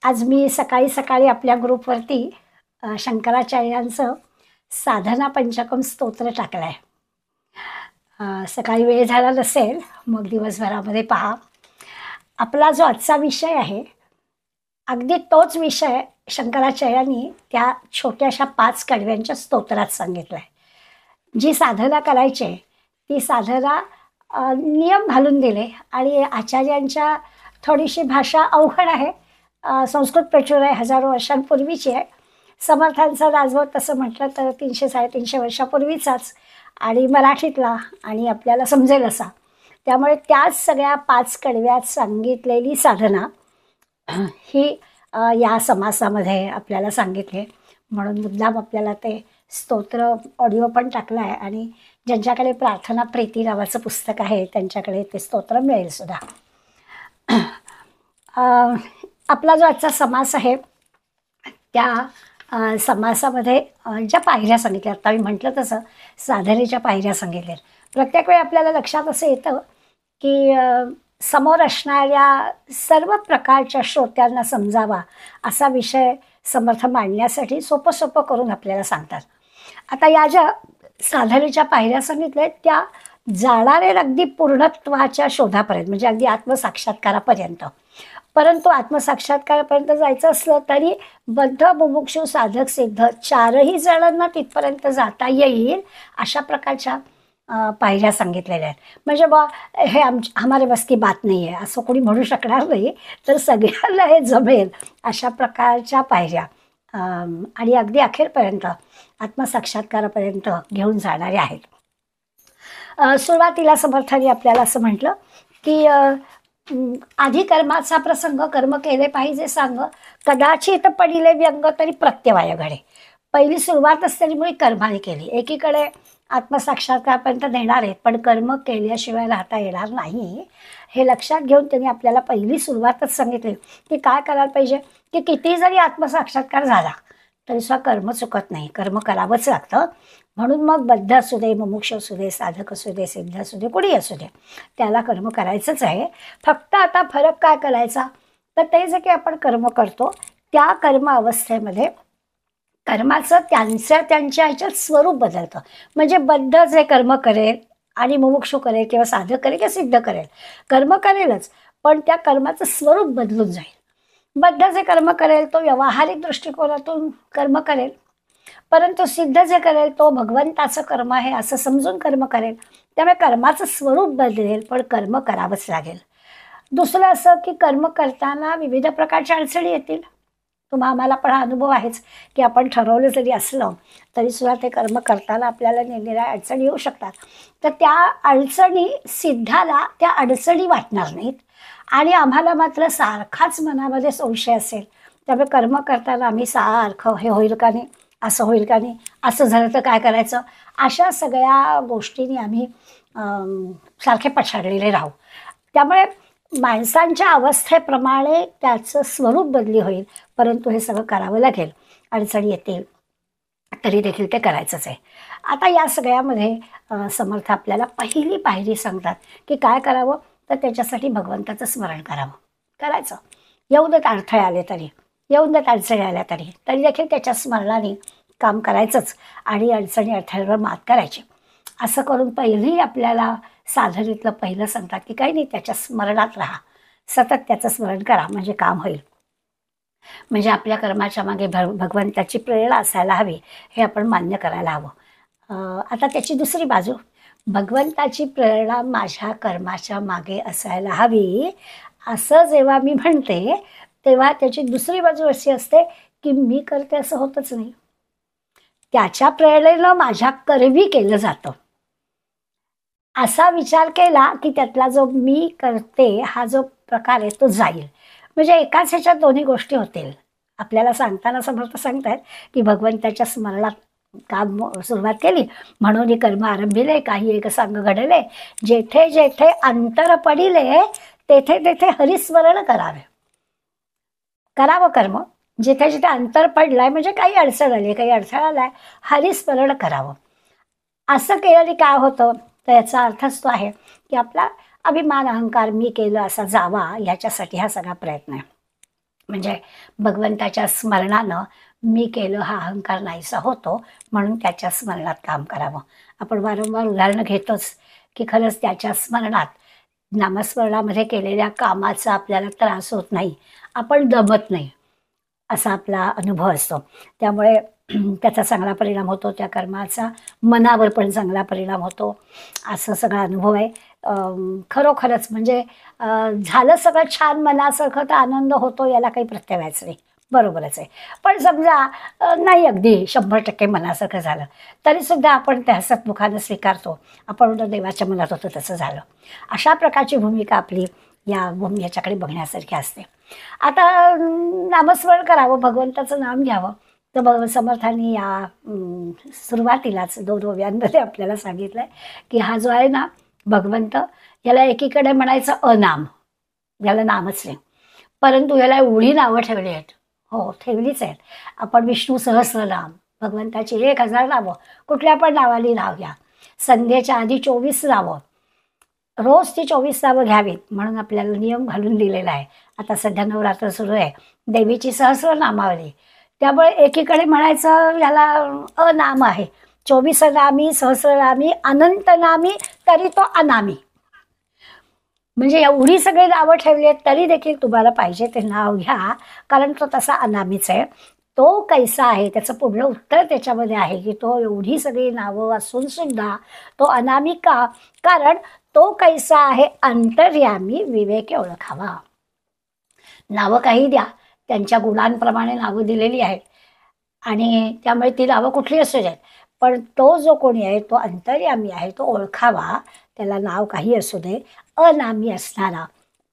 आज मी सकाळी सकाळी आपल्या ग्रुपवरती शंकराचार्यांचं साधना पंचकम स्तोत्र टाकलं आहे. सकाळी वेळ झाला नसेल मग दिवसभरामध्ये पहा. आपला जो आजचा विषय आहे अगदी तोच विषय शंकराचार्यांनी त्या छोट्याशा 5 कडव्यांच्या स्तोत्रात सांगितला आहे. जी साधना करायची ती साधना नियम घालून दिले आणि आचार्यांच्या थोडीशी भाषा अवघड आहे. संस्कृत प्रचूर आहे, हजारो वर्षांपूर्वीची आहे. समर्थांचा राजवट तसं म्हटलं तर 300-350 वर्षापूर्वीचाच आणि मराठीतला आणि आपल्याला समजेल असा. त्यामुळे त्याच सगळ्या 5 कडव्यात सांगितलेली साधना ही या समासामध्ये आपल्याला सांगितले. म्हणून मुद्दाम आपल्याला ते स्तोत्र ऑडिओ पण टाकलं आहे आणि ज्यांच्याकडे प्रार्थना प्रीती नावाचं पुस्तक आहे त्यांच्याकडे ते स्तोत्र मिळेल सुद्धा. आपला जो आजचा समास आहे त्या समासामध्ये ज्या पायऱ्या सांगितल्या, आता मी म्हटलं तसं साधनेच्या पायऱ्या सांगितल्या. प्रत्येक वेळी आपल्याला लक्षात असं येतं की समोर असणाऱ्या सर्व प्रकारच्या श्रोत्यांना समजावा असा विषय समर्थ मांडण्यासाठी सोपं करून आपल्याला सांगतात. आता या ज्या साधनेच्या पायऱ्या सांगितल्या त्या जाणारे अगदी पूर्णत्वाच्या शोधापर्यंत, म्हणजे अगदी आत्मसाक्षात्कारापर्यंत. परंतु आत्मसाक्षात्कारापर्यंत जायचं असलं तरी बद्ध, मुमुक्षु, साधक, सिद्ध 4ही जणांना तिथपर्यंत जाता येईल अशा प्रकारच्या पायऱ्या सांगितलेल्या आहेत. म्हणजे बा हे हमारे बस की बात नाही आहे असं कोणी म्हणू शकणार नाही, तर सगळ्यांना हे जमेल अशा प्रकारच्या पायऱ्या आणि अगदी अखेरपर्यंत आत्मसाक्षात्कारापर्यंत घेऊन जाणारे आहेत. सुरुवातीला समर्थांनी आपल्याला असं म्हटलं की आधी कर्माचा प्रसंग, कर्म केले पाहिजे सांग, कदाचित पडिले व्यंग तरी प्रत्यवाय घडे. पहिली सुरुवातच त्यांनी मुळे कर्माने केली. एकीकडे आत्मसाक्षात्कारापर्यंत नेणार आहेत पण कर्म केल्याशिवाय राहता येणार नाही हे लक्षात घेऊन त्यांनी आपल्याला पहिली सुरुवातच सांगितली की काय करायला पाहिजे. की किती जरी आत्मसाक्षात्कार झाला तरी सुद्धा कर्म चुकत नाही, कर्म करावंच लागतं. म्हणून मग बद्ध असू दे, मुमुक्ष असू दे, साधक असू दे, सिद्ध असू दे, कुणी असू दे, त्याला कर्म करायचंच आहे. फक्त आता फरक काय करायचा तर ते जे काही आपण कर्म करतो त्या कर्म अवस्थेमध्ये कर्माचं त्यांच्या ह्याच्यात स्वरूप बदलतं. म्हणजे बद्ध जे कर्म करेल आणि मुमुक्षु करेल किंवा साधक करेल किंवा सिद्ध करेल, कर्म करेलच पण त्या कर्माचं स्वरूप बदलून जाईल. बद्ध जे कर्म करेल तो व्यावहारिक दृष्टिकोनातून कर्म करेल, परंतु सिद्ध जे करेल तो भगवंताचं कर्म आहे असं समजून कर्म करेल. त्यामुळे कर्माचं स्वरूप बदलेल पण कर्म करावंच लागेल. दुसरं असं की कर्म करताना विविध प्रकारच्या अडचणी येतील. आम्हाला पण हा अनुभव आहेच की आपण ठरवलं जरी असलं तरी सुद्धा ते कर्म करताना आपल्याला निरनिराळ्या अडचणी येऊ शकतात. तर त्या अडचणी सिद्धाला त्या अडचणी वाटणार नाहीत आणि आम्हाला मात्र सारखाच मनामध्ये संशय असेल. त्यामुळे कर्म करताना आम्ही सारखं हे होईल का नाही, असं होईल का नाही, असं झालं तर काय करायचं, अशा सगळ्या गोष्टींनी आम्ही सारखे पछाडलेले राहू. त्यामुळे माणसांच्या अवस्थेप्रमाणे त्याचं स्वरूप बदली होईल, परंतु हे सगळं करावं लागेल. अडचणी येतील तरी देखील ते करायचंच आहे. आता या सगळ्यामध्ये समर्थ आपल्याला पहिली पायरी सांगतात की काय करावं तर त्याच्यासाठी भगवंताचं स्मरण करायचं. येऊन देत अडथळे आले तरी, येऊन देत अडचणी आल्या तरी देखील त्याच्या स्मरणाने काम करायचंच आणि अडचणी अडथळ्यावर मात करायची. असं करून पहिली आपल्याला साधनेतलं पहिलं सांगतात की काही नाही, त्याच्या स्मरणात राहा, सतत त्याचं स्मरण करा म्हणजे काम होईल. म्हणजे आपल्या कर्माच्या मागे भगवंताची प्रेरणा असायला हवी हे आपण मान्य करायला हवं. आता त्याची दुसरी बाजू, भगवंताची प्रेरणा माझ्या कर्माच्या मागे असायला हवी असं जेव्हा मी म्हणते तेव्हा त्याची दुसरी बाजू अशी असते की मी करते असं होतच नाही, त्याच्या प्रेरणेनं माझ्या करवी केलं जातं. असा विचार केला की त्यातला जो मी करते हा जो प्रकार आहे तो जाईल. म्हणजे एकाच ह्याच्यात दोन्ही गोष्टी होतील. आपल्याला सांगताना समर्थ सांगतात की भगवंताच्या स्मरणात काम सुरुवात केली म्हणून ही कर्म आरंभिले, काही एक सांग घडले, जेथे जेथे अंतर पडिले तेथे तेथे हरिस्मरण करावं कर्म. जिथे जिथे अंतर पडलाय म्हणजे काही अडचण आली, काही अडथळा आलाय, हरिस्मरण करावं. असं केल्याने काय होतं तर याचा अर्थच तो आहे की आपला अभिमान, अहंकार, मी केलं असा जावा, याच्यासाठी हा सगळा प्रयत्न आहे. म्हणजे भगवंताच्या स्मरणानं मी केलं हा अहंकार नाहीसा होतो, म्हणून त्याच्या स्मरणात काम करावं. आपण वारंवार उदाहरणं घेतोच की खरंच त्याच्या स्मरणात, नामस्मरणामध्ये केलेल्या कामाचा आपल्याला त्रास होत नाही, आपण दमत नाही, असा आपला अनुभव असतो. त्यामुळे त्याचा चांगला परिणाम होतो, त्या कर्माचा मनावर पण चांगला परिणाम होतो, असं सगळा अनुभव आहे. खरोखरच म्हणजे झालं सगळं छान मनासारखं तर आनंद होतो, याला काही प्रत्यवायच नाही, बरोबरच आहे. पण समजा नाही अगदी 100% मनासारखं झालं तरीसुद्धा आपण ते हसतमुखानं स्वीकारतो, आपण देवाच्या मनात होतं तसं झालं. अशा प्रकारची भूमिका आपली याच्याकडे बघण्यासारखी असते. आता नामस्मरण करावं, भगवंताचं नाम घ्यावं, तर समर्थांनी या सुरुवातीलाच 2 ओव्यांमध्ये आपल्याला सांगितलंय की हा जो आहे ना भगवंत, याला एकीकडे म्हणायचं अनाम, याला नामच नाही, परंतु याला एवढी नावं ठेवली आहेत. हो, ठेवलीच आहेत. आपण विष्णू सहस्रनाम, भगवंताची 1000 नावं, कुठल्या पण नावाली नाव घ्या. संध्येच्या आधी 24 नावं, रोज ती 24 नावं घ्यावीत म्हणून आपल्याला नियम घालून दिलेला आहे. आता सध्या नवरात्र सुरू आहे, देवीची सहस्रनामावली, त्यामुळे एकीकडे म्हणायचं याला अनाम आहे, 24 नामी, सहस्रनामी, अनंतनामी, तरी तो अनामी. म्हणजे एवढी सगळी नावं ठेवली आहेत तरी देखील तुम्हाला पाहिजे ते नाव घ्या, कारण तो तसा अनामीच आहे. तो कैसा आहे त्याचं पुढलं उत्तर त्याच्यामध्ये आहे की तो एवढी सगळी नावं असून सुद्धा तो अनामी का, कारण तो कैसा आहे अंतर्यामी, विवेके ओळखावा. नावं काही द्या, त्यांच्या गुणांप्रमाणे नावं दिलेली आहेत आणि त्यामुळे ती नावं कुठली असू द्यात, पण तो जो कोणी आहे तो अंतर्यामी आहे, तो ओळखावा. त्याला नाव काही असू दे, अनामी असणारा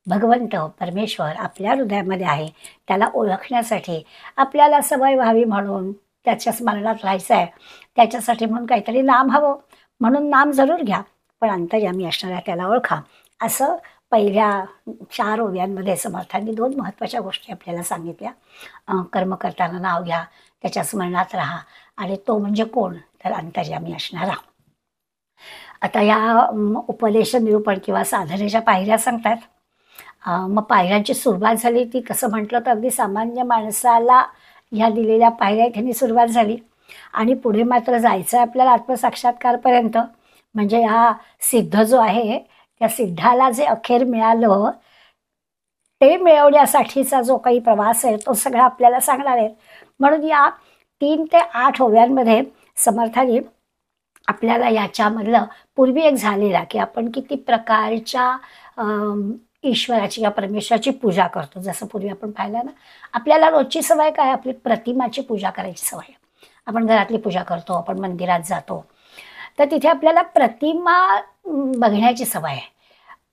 भगवंत परमेश्वर आपल्या हृदयामध्ये आहे. त्याला ओळखण्यासाठी आपल्याला सवय व्हावी म्हणून, त्याच्या स्मरणात राहायचं आहे त्याच्यासाठी म्हणून काहीतरी नाम हवं, म्हणून नाम जरूर घ्या, पण अंतर्यामी असणारा त्याला ओळखा. असं पहिल्या 4 ओव्यांमध्ये समर्थांनी 2 महत्त्वाच्या गोष्टी आपल्याला सांगितल्या. कर्म करताना नाव घ्या, त्याच्या स्मरणात राहा, आणि तो म्हणजे कोण, तर अंतर्यामी असणारा. आता या उपदेश निरूपण किंवा साधनेच्या पायऱ्या सांगतात. मग पायऱ्यांची सुरुवात झाली ती कसं म्हटलं तर अगदी सामान्य माणसाला ह्या दिलेल्या पायऱ्या त्यांनी सुरुवात झाली, आणि पुढे मात्र जायचं आहे आपल्याला आत्मसाक्षात्कारपर्यंत. म्हणजे हा सिद्ध जो आहे त्या सिद्धाला जे अखेर मिळालं ते मिळवण्यासाठीचा जो काही प्रवास आहे तो सगळा आपल्याला सांगणार आहेत. म्हणून या 3 ते 8 ओव्यांमध्ये समर्थांनी आपल्याला याच्यामधलं पूर्वी एक झालेला की आपण किती प्रकारच्या ईश्वराची या परमेश्वराची पूजा करतो. जसं पूर्वी आपण पाहिलं ना, आपल्याला रोजची सवय काय, आपली प्रतिमाची पूजा करायची सवय. आपण घरातली पूजा करतो, आपण मंदिरात जातो, तर तिथे आपल्याला प्रतिमा बघण्याची सवय आहे.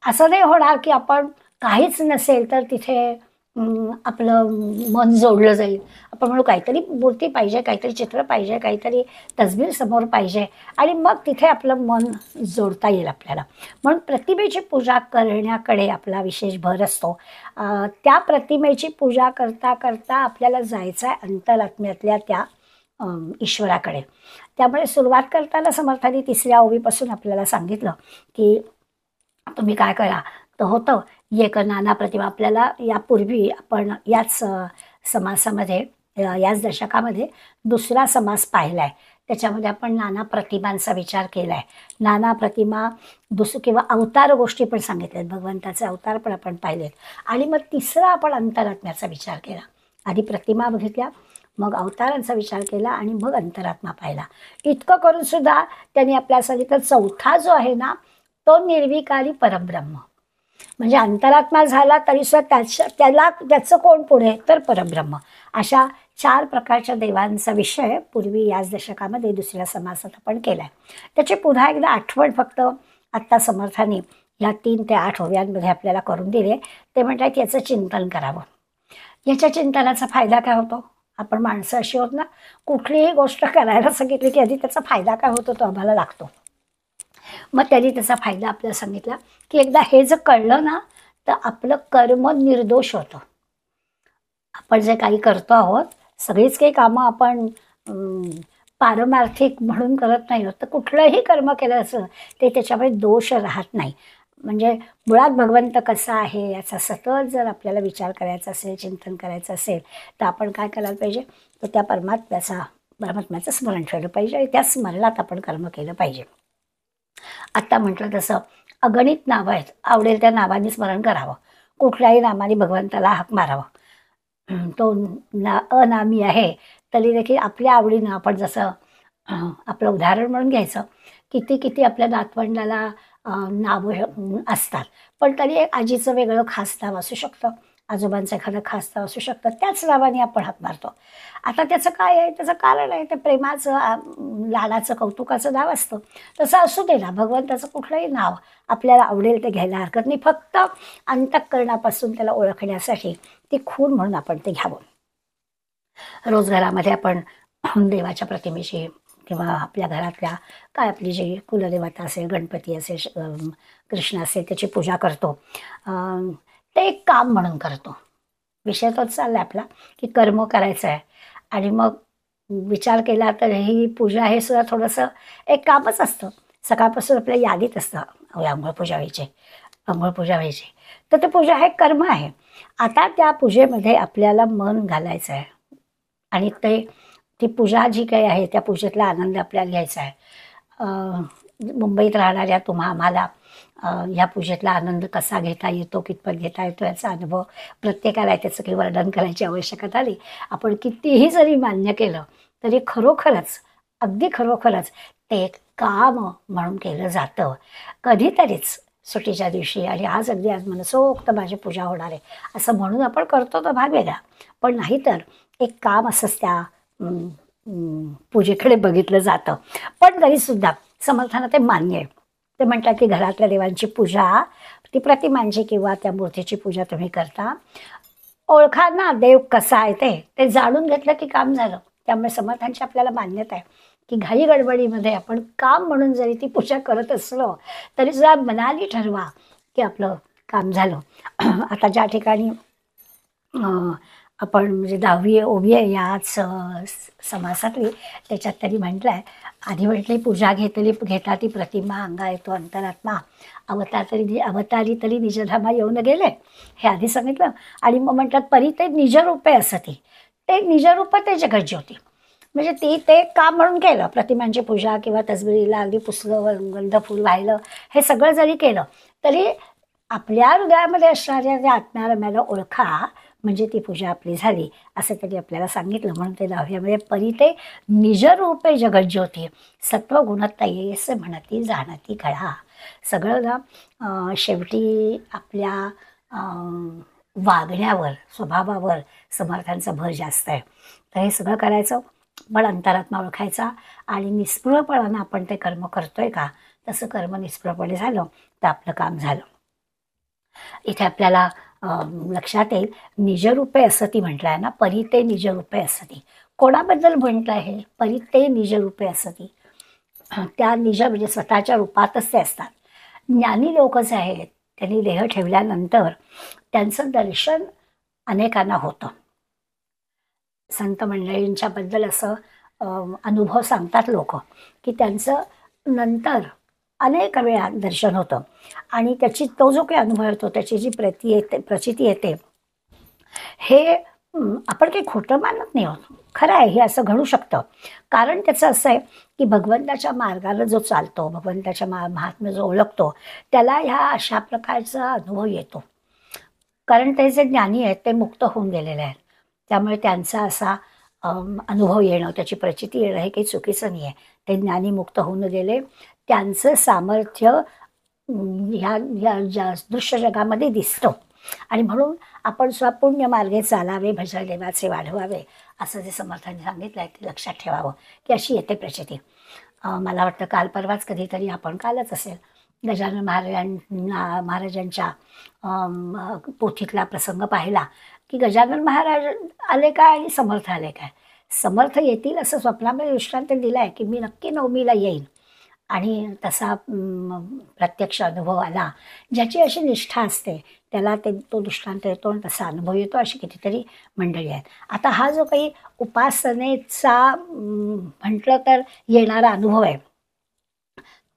असं नाही होणार की आपण काहीच नसेल तर तिथे आपलं मन जोडलं जाईल. आपण म्हणू काहीतरी मूर्ती पाहिजे, काहीतरी चित्र पाहिजे, काहीतरी तसबीर समोर पाहिजे, आणि मग तिथे आपलं मन जोडता येईल आपल्याला. म्हणून प्रतिमेची पूजा करण्याकडे आपला विशेष भर असतो. त्या प्रतिमेची पूजा करता करता आपल्याला जायचं आहे अंतरात्म्यातल्या त्या ईश्वराकडे. त्यामुळे सुरुवात करताना समर्थांनी 3ऱ्या ओवीपासून आपल्याला सांगितलं की तुम्ही काय करा, तर होतं एक नाना प्रतिमा. आपल्याला यापूर्वी आपण याच समासामध्ये, याच दशकामध्ये 2रा समास पाहिला आहे, त्याच्यामध्ये आपण नाना प्रतिमांचा विचार केला आहे. नाना प्रतिमा किंवा अवतार गोष्टी पण सांगितल्यात, भगवंताचे अवतार पण आपण पाहिलेत, आणि मग 3रा आपण अंतरात्म्याचा विचार केला. आधी प्रतिमा बघितल्या, मग अवतारांचा विचार केला, आणि मग अंतरात्मा पाहिला. इतकं करून सुद्धा त्यांनी आपल्याला सांगितलं 4था जो आहे ना तो निर्विकारी परब्रह्म. म्हणजे अंतरात्मा झाला तरी सुद्धा त्याचं कोण पुढे, तर परब्रह्म. अशा 4 प्रकारच्या देवांचा विषय पूर्वी याच दशकामध्ये 2ऱ्या समासात आपण केला आहे. त्याची पुन्हा एकदा आठवण फक्त आत्ता समर्थांनी या 3 ते 8 ओव्यांमध्ये आपल्याला करून दिले. ते म्हणतात याचं चिंतन करावं. याच्या चिंतनाचा फायदा काय होतो, आपण माणसं अशी होत ना, कुठलीही गोष्ट करायला सांगितली की आधी त्याचा फायदा काय होतो तो आम्हाला लागतो. मग त्यांनी त्याचा फायदा आपल्याला सांगितला की एकदा हे जर कळलं ना तर आपलं कर्म निर्दोष होतं. आपण जे काही करतो आहोत सगळीच काही कामं आपण पारमार्थिक म्हणून करत नाही आहोत, तर कुठलंही कर्म केलं असं ते त्याच्यामध्ये दोष राहत नाही. म्हणजे मुळात भगवंत कसा आहे याचा सतत जर आपल्याला विचार करायचा असेल, चिंतन करायचं असेल, तर आपण काय करायला पाहिजे, तर त्या परमात्म्याचं स्मरण ठेवलं पाहिजे आणि त्या स्मरणात आपण कर्म केलं पाहिजे. आत्ता म्हटलं तसं अगणित नावं आहेत, आवडेल त्या नावाने स्मरण करावं, कुठल्याही नामाने भगवंताला हाक मारावं. तो अनामी आहे तरी देखील आपल्या आवडीनं आपण जसं आपलं उदाहरण म्हणून घ्यायचं, किती किती आपल्या नातवंडाला नावं असतात, पण तरी एक आजीचं वेगळं खास नाव असू शकतं, आजोबांचं एखादं खास नाव असू शकतं, त्याच नावाने आपण हाक मारतो. आता त्याचं काय आहे, त्याचं कारण आहे, ते प्रेमाचं लाडाचं कौतुकाचं नाव असतं. तसं असू दे ना, भगवंताचं कुठलंही नाव आपल्याला आवडेल ते घ्यायला हरकत नाही, फक्त अंतःकरणापासून त्याला ओळखण्यासाठी ती खूण म्हणून आपण ते घ्यावं. रोज घरामध्ये आपण देवाच्या प्रतिमेची किंवा आपल्या घरातल्या काय आपली जी कुलदेवता असेल, गणपती असेल, कृष्ण असेल, त्याची पूजा करतो. ते एक काम म्हणून करतो. विषय तोच चालला आपला की कर्म करायचं आहे आणि मग विचार केला तर ही पूजा हे सुद्धा थोडंसं एक कामच असतं. सकाळपासून आपल्या यादीत असतं, अंघोळ पूजा व्हायची, तर ते पूजा हे कर्म आहे. आता त्या पूजेमध्ये आपल्याला मन घालायचं आहे आणि ती पूजा जी काही आहे त्या पूजेतला आनंद आपल्याला घ्यायचा आहे. मुंबईत राहणाऱ्या आम्हाला ह्या पूजेतला आनंद कसा घेता येतो, कितपत घेता येतो याचा अनुभव प्रत्येकाला आहे. त्याचं काही वर्णन करायची आवश्यकता नाही. आपण कितीही जरी मान्य केलं तरी खरोखरच, अगदी खरोखरच ते एक काम म्हणून केलं जातं. कधीतरीच सुट्टीच्या दिवशी आणि आज मनसोक्त माझी पूजा होणार आहे असं म्हणून आपण करतो तो भाग वेगळा, पण नाहीतर एक काम असंच त्या पूजेकडे बघितलं जातं. पण तरीसुद्धा समर्थांना ते मान्य आहे. ते म्हणतात की घरातल्या देवांची पूजा, ती प्रतिमांची किंवा त्या मूर्तीची पूजा तुम्ही करता, ओळखा ना देव कसा आहे ते जाणून घेतलं की काम झालं. त्यामुळे समर्थांची आपल्याला मान्यता आहे की घाई गडबडीमध्ये आपण काम म्हणून जरी ती पूजा करत असलो तरी सुद्धा मनाने ठरवा की आपलं काम झालं. आता ज्या ठिकाणी आपण म्हणजे 10वी ओवी आहे याच समासातली, त्याच्यात तरी म्हटलं आहे, आधी म्हटले पूजा घेता ती प्रतिमा अंगा येतो अंतरात्मा, अवतारी तरी निजधामा येऊन गेले, हे आधी सांगितलं. आणि मग म्हणतात परी ते निजरूपे असती, ते निजरूप ते जगज्योती. म्हणजे ते काम म्हणून केलं, प्रतिमांची पूजा किंवा तसबिरीला अगदी पुसलं, गंध फूल वाहिलं, हे सगळं जरी केलं तरी आपल्या हृदयामध्ये असणाऱ्या त्या आत्म्याला ओळखा, म्हणजे ती पूजा आपली झाली असं तरी आपल्याला सांगितलं. म्हणून ते 10व्यामध्ये परी ते निजरूपे जगज्योती सत्वगुणतयेस म्हणती जाणती घडा. सगळं ना शेवटी आपल्या वागण्यावर, स्वभावावर समर्थांचा भर जास्त आहे. तर हे सगळं करायचं, पण अंतरात्मा ओळखायचा आणि निस्पृहपणानं आपण ते कर्म करतोय का, तसं कर्म निस्पृहपणे झालं तर आपलं काम झालं. इथे आपल्याला लक्षात येईल, निजरूपे असती म्हटलं आहे ना, परी ते निजरूपे असती. कोणाबद्दल म्हटलं आहे, परी ते निजरूपे असती. त्या निज म्हणजे स्वतःच्या रूपातच ते असतात. ज्ञानी लोक जे आहेत त्यांनी देह ठेवल्यानंतर त्यांचं दर्शन अनेकांना होतं. संत मंडळींच्या बद्दल असं अनुभव सांगतात लोक की त्यांचं नंतर अनेक वेळा दर्शन होतं आणि तो जो काही अनुभव येतो, त्याची जी प्रचिती येते, हे आपण काही खोटं मानत नाही आहोत, खरं आहे, हे असं घडू शकतं. कारण त्याचं असं आहे की भगवंताच्या मार्गाला जो चालतो, भगवंताच्या महात्म्य जो ओळखतो, त्याला ह्या अशा प्रकारचा अनुभव येतो. कारण ते जे ज्ञानी आहेत ते मुक्त होऊन गेलेले आहेत, त्यामुळे त्यांचा असा अनुभव येणं, त्याची प्रचिती येणं हे काही चुकीचं नाही आहे. ते ज्ञानी मुक्त होऊन गेले, त्यांचं सामर्थ्य ह्या दृश्य जगामध्ये दिसतं आणि म्हणून आपण स्वपुण्य मार्गे चालावे, भजन देवाचे वाढवावे, असं जे समर्थांनी सांगितलं आहे ते लक्षात ठेवावं की अशी येते प्रचिती. मला वाटतं काल परवाच कधीतरी आपण कालच असेल गजानन महाराजांच्या पोथीतला प्रसंग पाहिला की गजानन महाराज आले काय आणि समर्थ आले काय. समर्थ येतील असं स्वप्नामध्ये दृष्टांत दिला आहे की मी नक्की 9मीला येईन, आणि तसा प्रत्यक्ष अनुभव आला. ज्याची अशी निष्ठा असते त्याला तो दृष्टांत येतो आणि तसा अनुभव येतो. अशी कितीतरी मंडळी आहेत. आता हा जो काही उपासनेचा म्हटलं तर येणारा अनुभव आहे,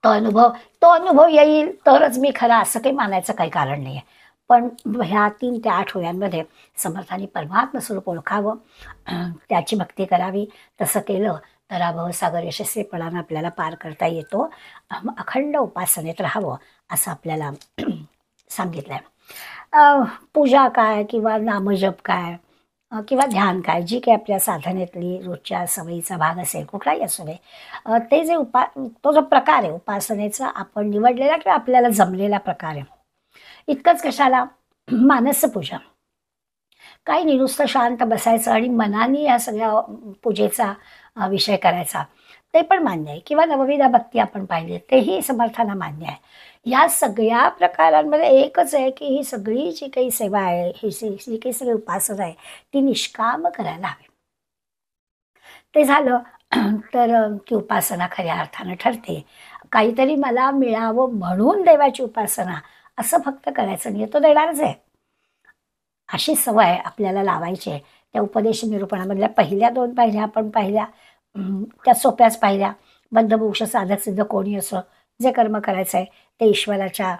तो अनुभव येईल तरच मी खरा, असं काही मानायचं काही कारण नाही आहे. पण ह्या 3 ते 8 ओव्यांमध्ये समर्थांनी परमात्म स्वरूप ओळखावं, त्याची भक्ती करावी. तसं केलं तर हा भवसागर यशस्वीपणानं आपल्याला पार करता येतो. अखंड उपासनेत राहावं असं आपल्याला सांगितलं आहे. पूजा काय किंवा नामजप काय किंवा ध्यान काय, जी काही आपल्या साधनेतली रोजच्या सवयीचा भाग असेल, कुठलाही असू दे, ते जे तो जो प्रकार आहे उपासनेचा, आपण निवडलेला किंवा आपल्याला जमलेला प्रकार आहे. इतकंच कशाला, मानसपूजा. काही नाही, नुसतं शांत बसायचं आणि मनाने या सगळ्या पूजेचा विषय करायचा, ते पण मान्य आहे. किंवा नवविधा भक्ती आपण पाहिली, तेही समर्थांना मान्य आहे. या सगळ्या प्रकारांमध्ये एकच आहे की ही सगळी जी काही सेवा आहे, ही जी काही सगळी उपासना आहे, ती निष्काम करायला हवी. ते झालं तर ती उपासना खऱ्या अर्थानं ठरते. काहीतरी मला मिळावं म्हणून देवाची उपासना असं फक्त करायचं नाही, तो देणारच आहे. अशी सवय आपल्याला लावायची आहे. त्या उपदेश निरूपणामधल्या पहिल्या 2 पायऱ्या आपण पाहिल्या, त्या सोप्याच पाहिल्या. बद्धमोक्ष साधक सिद्ध कोणी असो, जे कर्म करायचं आहे ते ईश्वराच्या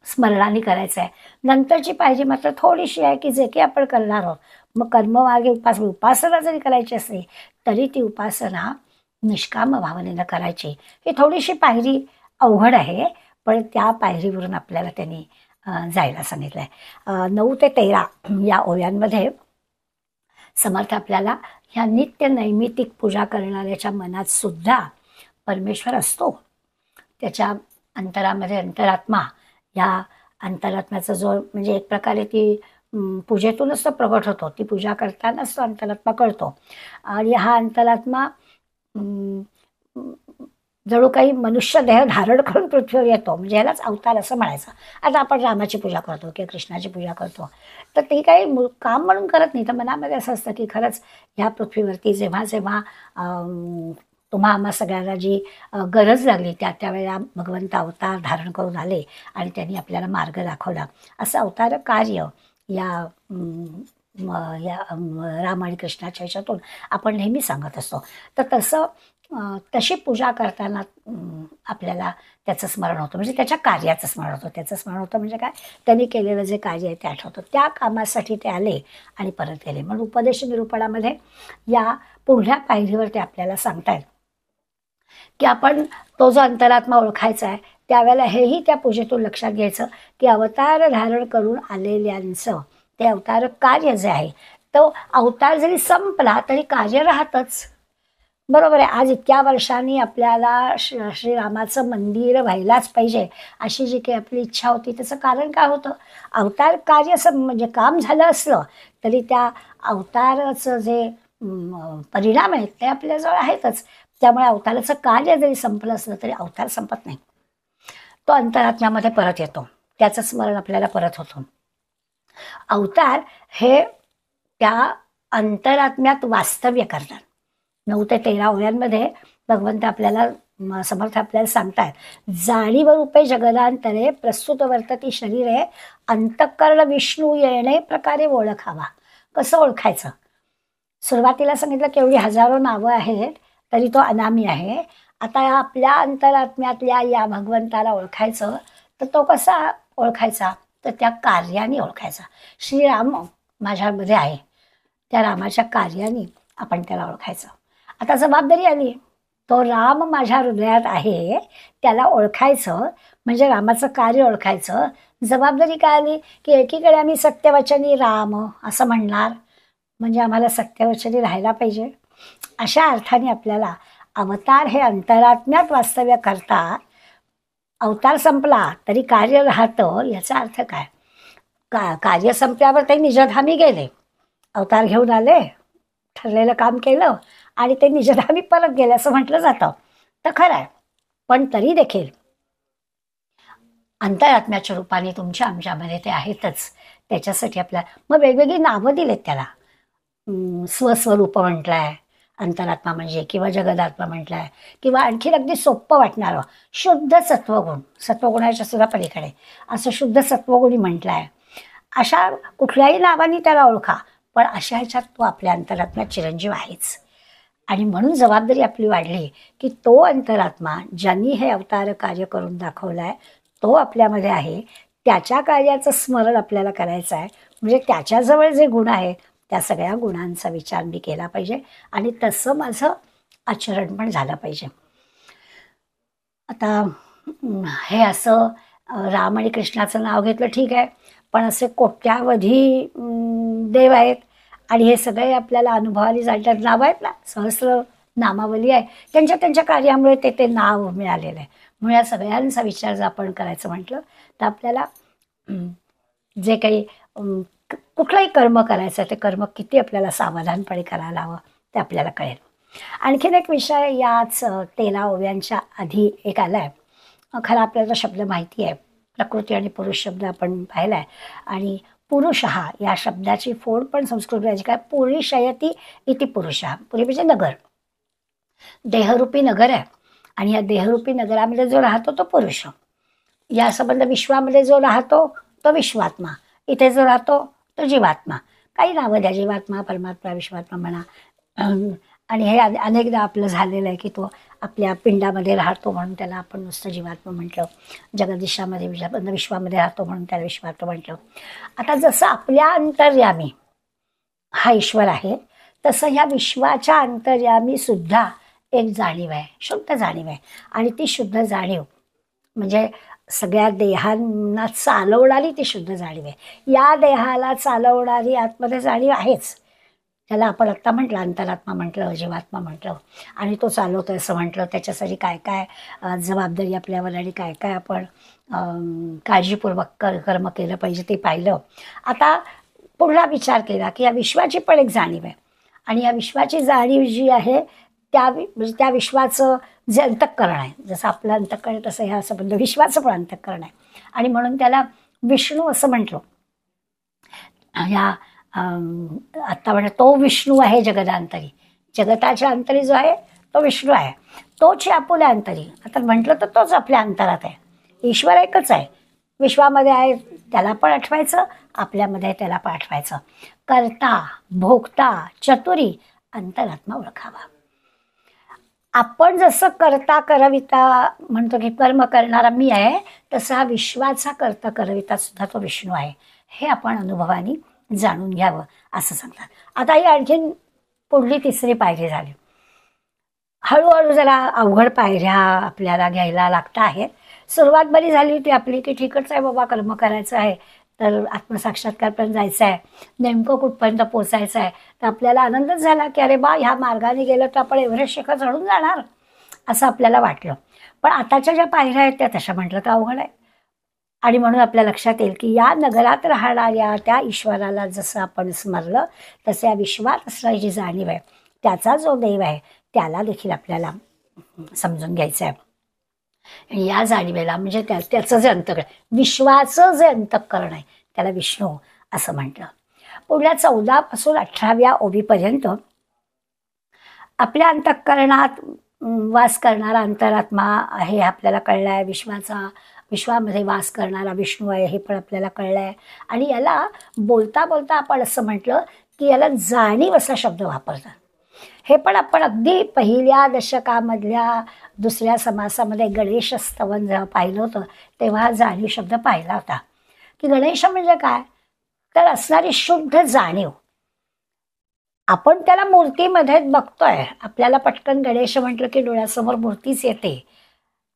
स्मरणाने करायचं आहे. नंतरची पाहिजे मात्र थोडीशी आहे की जे काही आपण करणार आहोत, मग कर्ममागे उपासना जरी करायची असली तरी ती उपासना निष्काम भावनेनं करायची. ही थोडीशी पायरी अवघड आहे, पण त्या पायरीवरून आपल्याला त्यांनी जायला सांगितलं आहे. 9 ते 13 या ओव्यांमध्ये समर्थ आपल्याला ह्या नित्य नैमित्तिक पूजा करणाऱ्याच्या मनात सुद्धा परमेश्वर असतो. त्याच्या अंतरामध्ये अंतरात्मा, या अंतरात्म्याचा जो म्हणजे एक प्रकारे ती पूजेतूनच तो प्रगट होतो. ती पूजा करतानाच तो अंतरात्मा कळतो. आणि हा अंतरात्मा जणू काही मनुष्य देह धारण करून पृथ्वीवर येतो, म्हणजे यालाच अवतार असं म्हणायचं. आता आपण रामाची पूजा करतो किंवा कृष्णाची पूजा करतो, तर ते काही काम म्हणून करत नाही, तर मनामध्ये असं असतं की खरंच ह्या पृथ्वीवरती जेव्हा जेव्हा तुम्हा आम्हा सगळ्यांना जी गरज लागली त्यावेळेला भगवंत अवतार धारण करून आले आणि त्यांनी आपल्याला मार्ग दाखवला. असं अवतार कार्य या राम आणि कृष्णाच्या ह्याच्यातून आपण नेहमी सांगत असतो. तर तशी पूजा करताना आपल्याला त्याचं स्मरण होतं, म्हणजे त्याच्या कार्याचं स्मरण होतं. त्याचं स्मरण होतं म्हणजे काय, त्यांनी केलेलं जे कार्य आहे ते आठवतं. त्या कामासाठी ते आले आणि परत गेले. म्हणून उपदेश निरूपणामध्ये या पुढल्या पायरीवर ते आपल्याला सांगतायत की आपण तो जो अंतरात्मा ओळखायचा आहे, त्यावेळेला हेही त्या पूजेतून लक्षात घ्यायचं की अवतार धारण करून आलेल्यांचं ते अवतार कार्य जे आहे, तो अवतार जरी संपला तरी कार्य राहतच. बरोबर आहे. आज इतक्या वर्षांनी आपल्याला श्रीरामाचं मंदिर व्हायलाच पाहिजे अशी जी काही आपली इच्छा होती, त्याचं कारण काय होतं, अवतार कार्य म्हणजे काम झालं असलं तरी त्या अवताराचं जे परिणाम आहेत ते आपल्याजवळ आहेतच. त्यामुळे अवताराचं कार्य जरी संपलं असलं तरी अवतार संपत नाही, तो अंतरात्म्यामध्ये परत येतो, त्याचं स्मरण आपल्याला परत होतं. अवतार हे त्या अंतरात्म्यात वास्तव्य करतात. 9 ते 13 ओव्यांमध्ये भगवंत आपल्याला समर्थ आपल्याला सांगतात, जाणीव रूपे जगदांतरे प्रस्तुत वर्तती शरीरे अंतःकरण विष्णू येणे प्रकारे ओळखावा. कसं ओळखायचं, सुरुवातीला सांगितलं की एवढी हजारो नावं आहेत तरी तो अनामी आहे. आता आपल्या अंतरात्म्यातल्या या भगवंताला ओळखायचं, तर तो कसा ओळखायचा, तर त्या कार्याने ओळखायचा. श्रीराम माझ्यामध्ये आहे, त्या रामाच्या कार्याने आपण त्याला ओळखायचं. आता जबाबदारी आली, तो राम माझ्या हृदयात आहे त्याला ओळखायचं म्हणजे रामाचं कार्य ओळखायचं. जबाबदारी काय आली की एकीकडे आम्ही सत्यवचनी राम असं म्हणणार, म्हणजे आम्हाला सत्यवचनी राहायला पाहिजे. अशा अर्थाने आपल्याला अवतार हे अंतरात्म्यात वास्तव्य करतात. अवतार संपला तरी कार्य राहतं. याचा अर्थ काय, कार्य संपल्यावर ते निजधामी गेले, अवतार घेऊन आले, ठरलेलं काम केलं आणि ते निजधामी परत गेले असं म्हटलं जातं. तर खरं आहे, पण तरी देखील अंतरात्म्याच्या रूपाने तुमच्या आमच्यामध्ये ते आहेतच. त्याच्यासाठी आपल्याला मग वेगवेगळी नावं दिलेत त्याला. स्वस्वरूप म्हटलंय अंतरात्मा म्हणजे, किंवा जगदात्मा म्हटलंय, किंवा आणखी अगदी सोपं वाटणारं शुद्ध सत्वगुण, सत्वगुणाच्या सुद्धा पलीकडे असं शुद्ध सत्वगुणी म्हटलंय. अशा कुठल्याही नावाने त्याला ओळखा, पण अशा ह्याच्यात तो आपल्या अंतरात्म्यात चिरंजीव आहेच. आणि म्हणून जबाबदारी आपली वाढली की तो अंतरात्मा ज्यांनी हे अवतार कार्य करून दाखवलाय तो आपल्यामध्ये आहे, त्याच्या कार्याचं स्मरण आपल्याला करायचं आहे. म्हणजे त्याच्याजवळ जे गुण आहेत त्या सगळ्या गुणांचा विचार मी केला पाहिजे आणि तसं माझं आचरण पण झालं पाहिजे. आता हे असं राम आणि कृष्णाचं नाव घेतलं ठीक आहे, पण असे कोट्यावधी देव आहेत आणि हे सगळे आपल्याला अनुभवाली जातात. नाव आहेत ना, सहस्र नामावली आहे, त्यांच्या त्यांच्या कार्यामुळे ते नाव मिळालेलं आहे. म्हणून या सगळ्यांचा विचार जर आपण करायचं म्हटलं तर आपल्याला जे काही कुठलंही कर्म करायचं ते कर्म किती आपल्याला सावधानपणे करायला हवं ते आपल्याला कळेल. आणखीन एक विषय याच 13 ओव्यांच्या आधी एक आला आहे. खरा आपल्याला शब्द माहिती आहे, प्रकृती आणि पुरुष शब्द आपण पाहिला आहे. आणि पुरुषः या शब्दाची फोड पण संस्कृत काय, पुरुषयती इति पुरुषः. पुरी म्हणजे नगर, देहरूपी नगर आहे आणि या देहरूपी नगरामध्ये जो राहतो तो पुरुष. या संबंध विश्वामध्ये जो राहतो तो विश्वात्मा, इथे जो राहतो तो जीवात्मा. काही नावं द्या, जीवात्मा, परमात्मा, विश्वात्मा म्हणा. आणि हे अनेकदा आपलं झालेलं आहे की तो आपल्या पिंडामध्ये राहतो म्हणून त्याला आपण नुसतं जीवात्मा म्हटलं, जगदीशामध्ये विश्वामध्ये राहतो म्हणून त्याला विश्वात्मा म्हटलं. आता जसं आपल्या अंतर्यामी हा ईश्वर आहे तसं ह्या विश्वाच्या अंतर्यामी सुद्धा एक जाणीव आहे, शुद्ध जाणीव आहे. आणि ती शुद्ध जाणीव म्हणजे सगळ्या देहांना चालवणारी ती शुद्ध जाणीव आहे. या देहाला चालवणारी आतमध्ये जाणीव आहेच, त्याला आपण आत्ता म्हटलं अंतरात्मा म्हटलं, जीवात्मा म्हटलं. आणि तो चालवतोय असं म्हटलं. त्याच्यासाठी काय काय जबाबदारी आपल्यावर आणि काय काय आपण काळजीपूर्वक कर्म केलं पाहिजे ते पाहिलं. आता पुढला विचार केला की या विश्वाची पण एक जाणीव आहे आणि या विश्वाची जाणीव जी आहे म्हणजे त्या विश्वाचं जे अंतःकरण आहे, जसं आपलं अंतःकरण तसं ह्या संबंध विश्वाचं पण अंतःकरण आहे. आणि म्हणून त्याला विष्णू असं म्हटलं. ह्या आत्ता म्हणजे तो विष्णू आहे जगदांतरी, जगताच्या अंतरी जो आहे तो विष्णू आहे, तोच आपुल्या अंतरी. आता म्हटलं तर तोच आपल्या अंतरात आहे. ईश्वर एकच आहे, विश्वामध्ये आहे त्याला पण आठवायचं, आपल्यामध्ये आहे त्याला पण आठवायचं. कर्ता भोगता चतुरी अंतरात्मा ओळखावा. आपण जसं करता करविता म्हणतो की कर्म करणारा मी आहे, तसा हा विश्वाचा करता करविता सुद्धा तो विष्णू आहे, हे आपण अनुभवाने जाणून घ्यावं असं सांगतात. आता ही आणखीन पुढली तिसरी पायरी झाली. हळूहळू जरा अवघड पायऱ्या आपल्याला घ्यायला लागत आहेत. सुरुवात बरी झाली होती आपली की ठीकच आहे बाबा, कर्म करायचं आहे तर आत्मसाक्षात्कारपर्यंत जायचं आहे, नेमकं कुठपर्यंत पोचायचं आहे. तर आपल्याला आनंदच झाला की अरे बा, ह्या मार्गाने गेलं तर आपण एव्हरेस्ट शिखर चढून जाणार असं आपल्याला वाटलं. पण आताच्या ज्या पायऱ्या आहेत त्या तशा म्हटलं तर अवघड आहे. आणि म्हणून आपल्या लक्षात येईल की या नगरात राहणाऱ्या त्या ईश्वराला जसं आपण स्मरलं तसं या विश्वात असणारी जी जाणीव आहे, त्याचा जो देव आहे त्याला देखील आपल्याला समजून घ्यायचं आहे. आणि या जाणीवेला म्हणजे त्याचं जे अंतःकरण, विश्वाचं जे अंतःकरण आहे त्याला विष्णू असं म्हटलं. पुढल्या 14 पासून 18व्या ओवीपर्यंत आपल्या अंतःकरणात वास करणारा अंतरात्मा आहे आपल्याला कळलं आहे, विश्वामध्ये वास करणारा विष्णू आहे हे पण आपल्याला कळलं आहे. आणि याला बोलता बोलता आपण असं म्हटलं की याला जाणीव असा शब्द वापरतात. हे पण आपण अगदी पहिल्या दशकामधल्या दुसऱ्या समासामध्ये गणेश स्तवन जेव्हा पाहिलं होतं तेव्हा जाणीव शब्द पाहिला होता की गणेश म्हणजे काय, तर असणारी शुद्ध जाणीव. आपण त्याला मूर्तीमध्ये बघतोय, आपल्याला पटकन गणेश म्हटलं की डोळ्यासमोर मूर्तीच येते,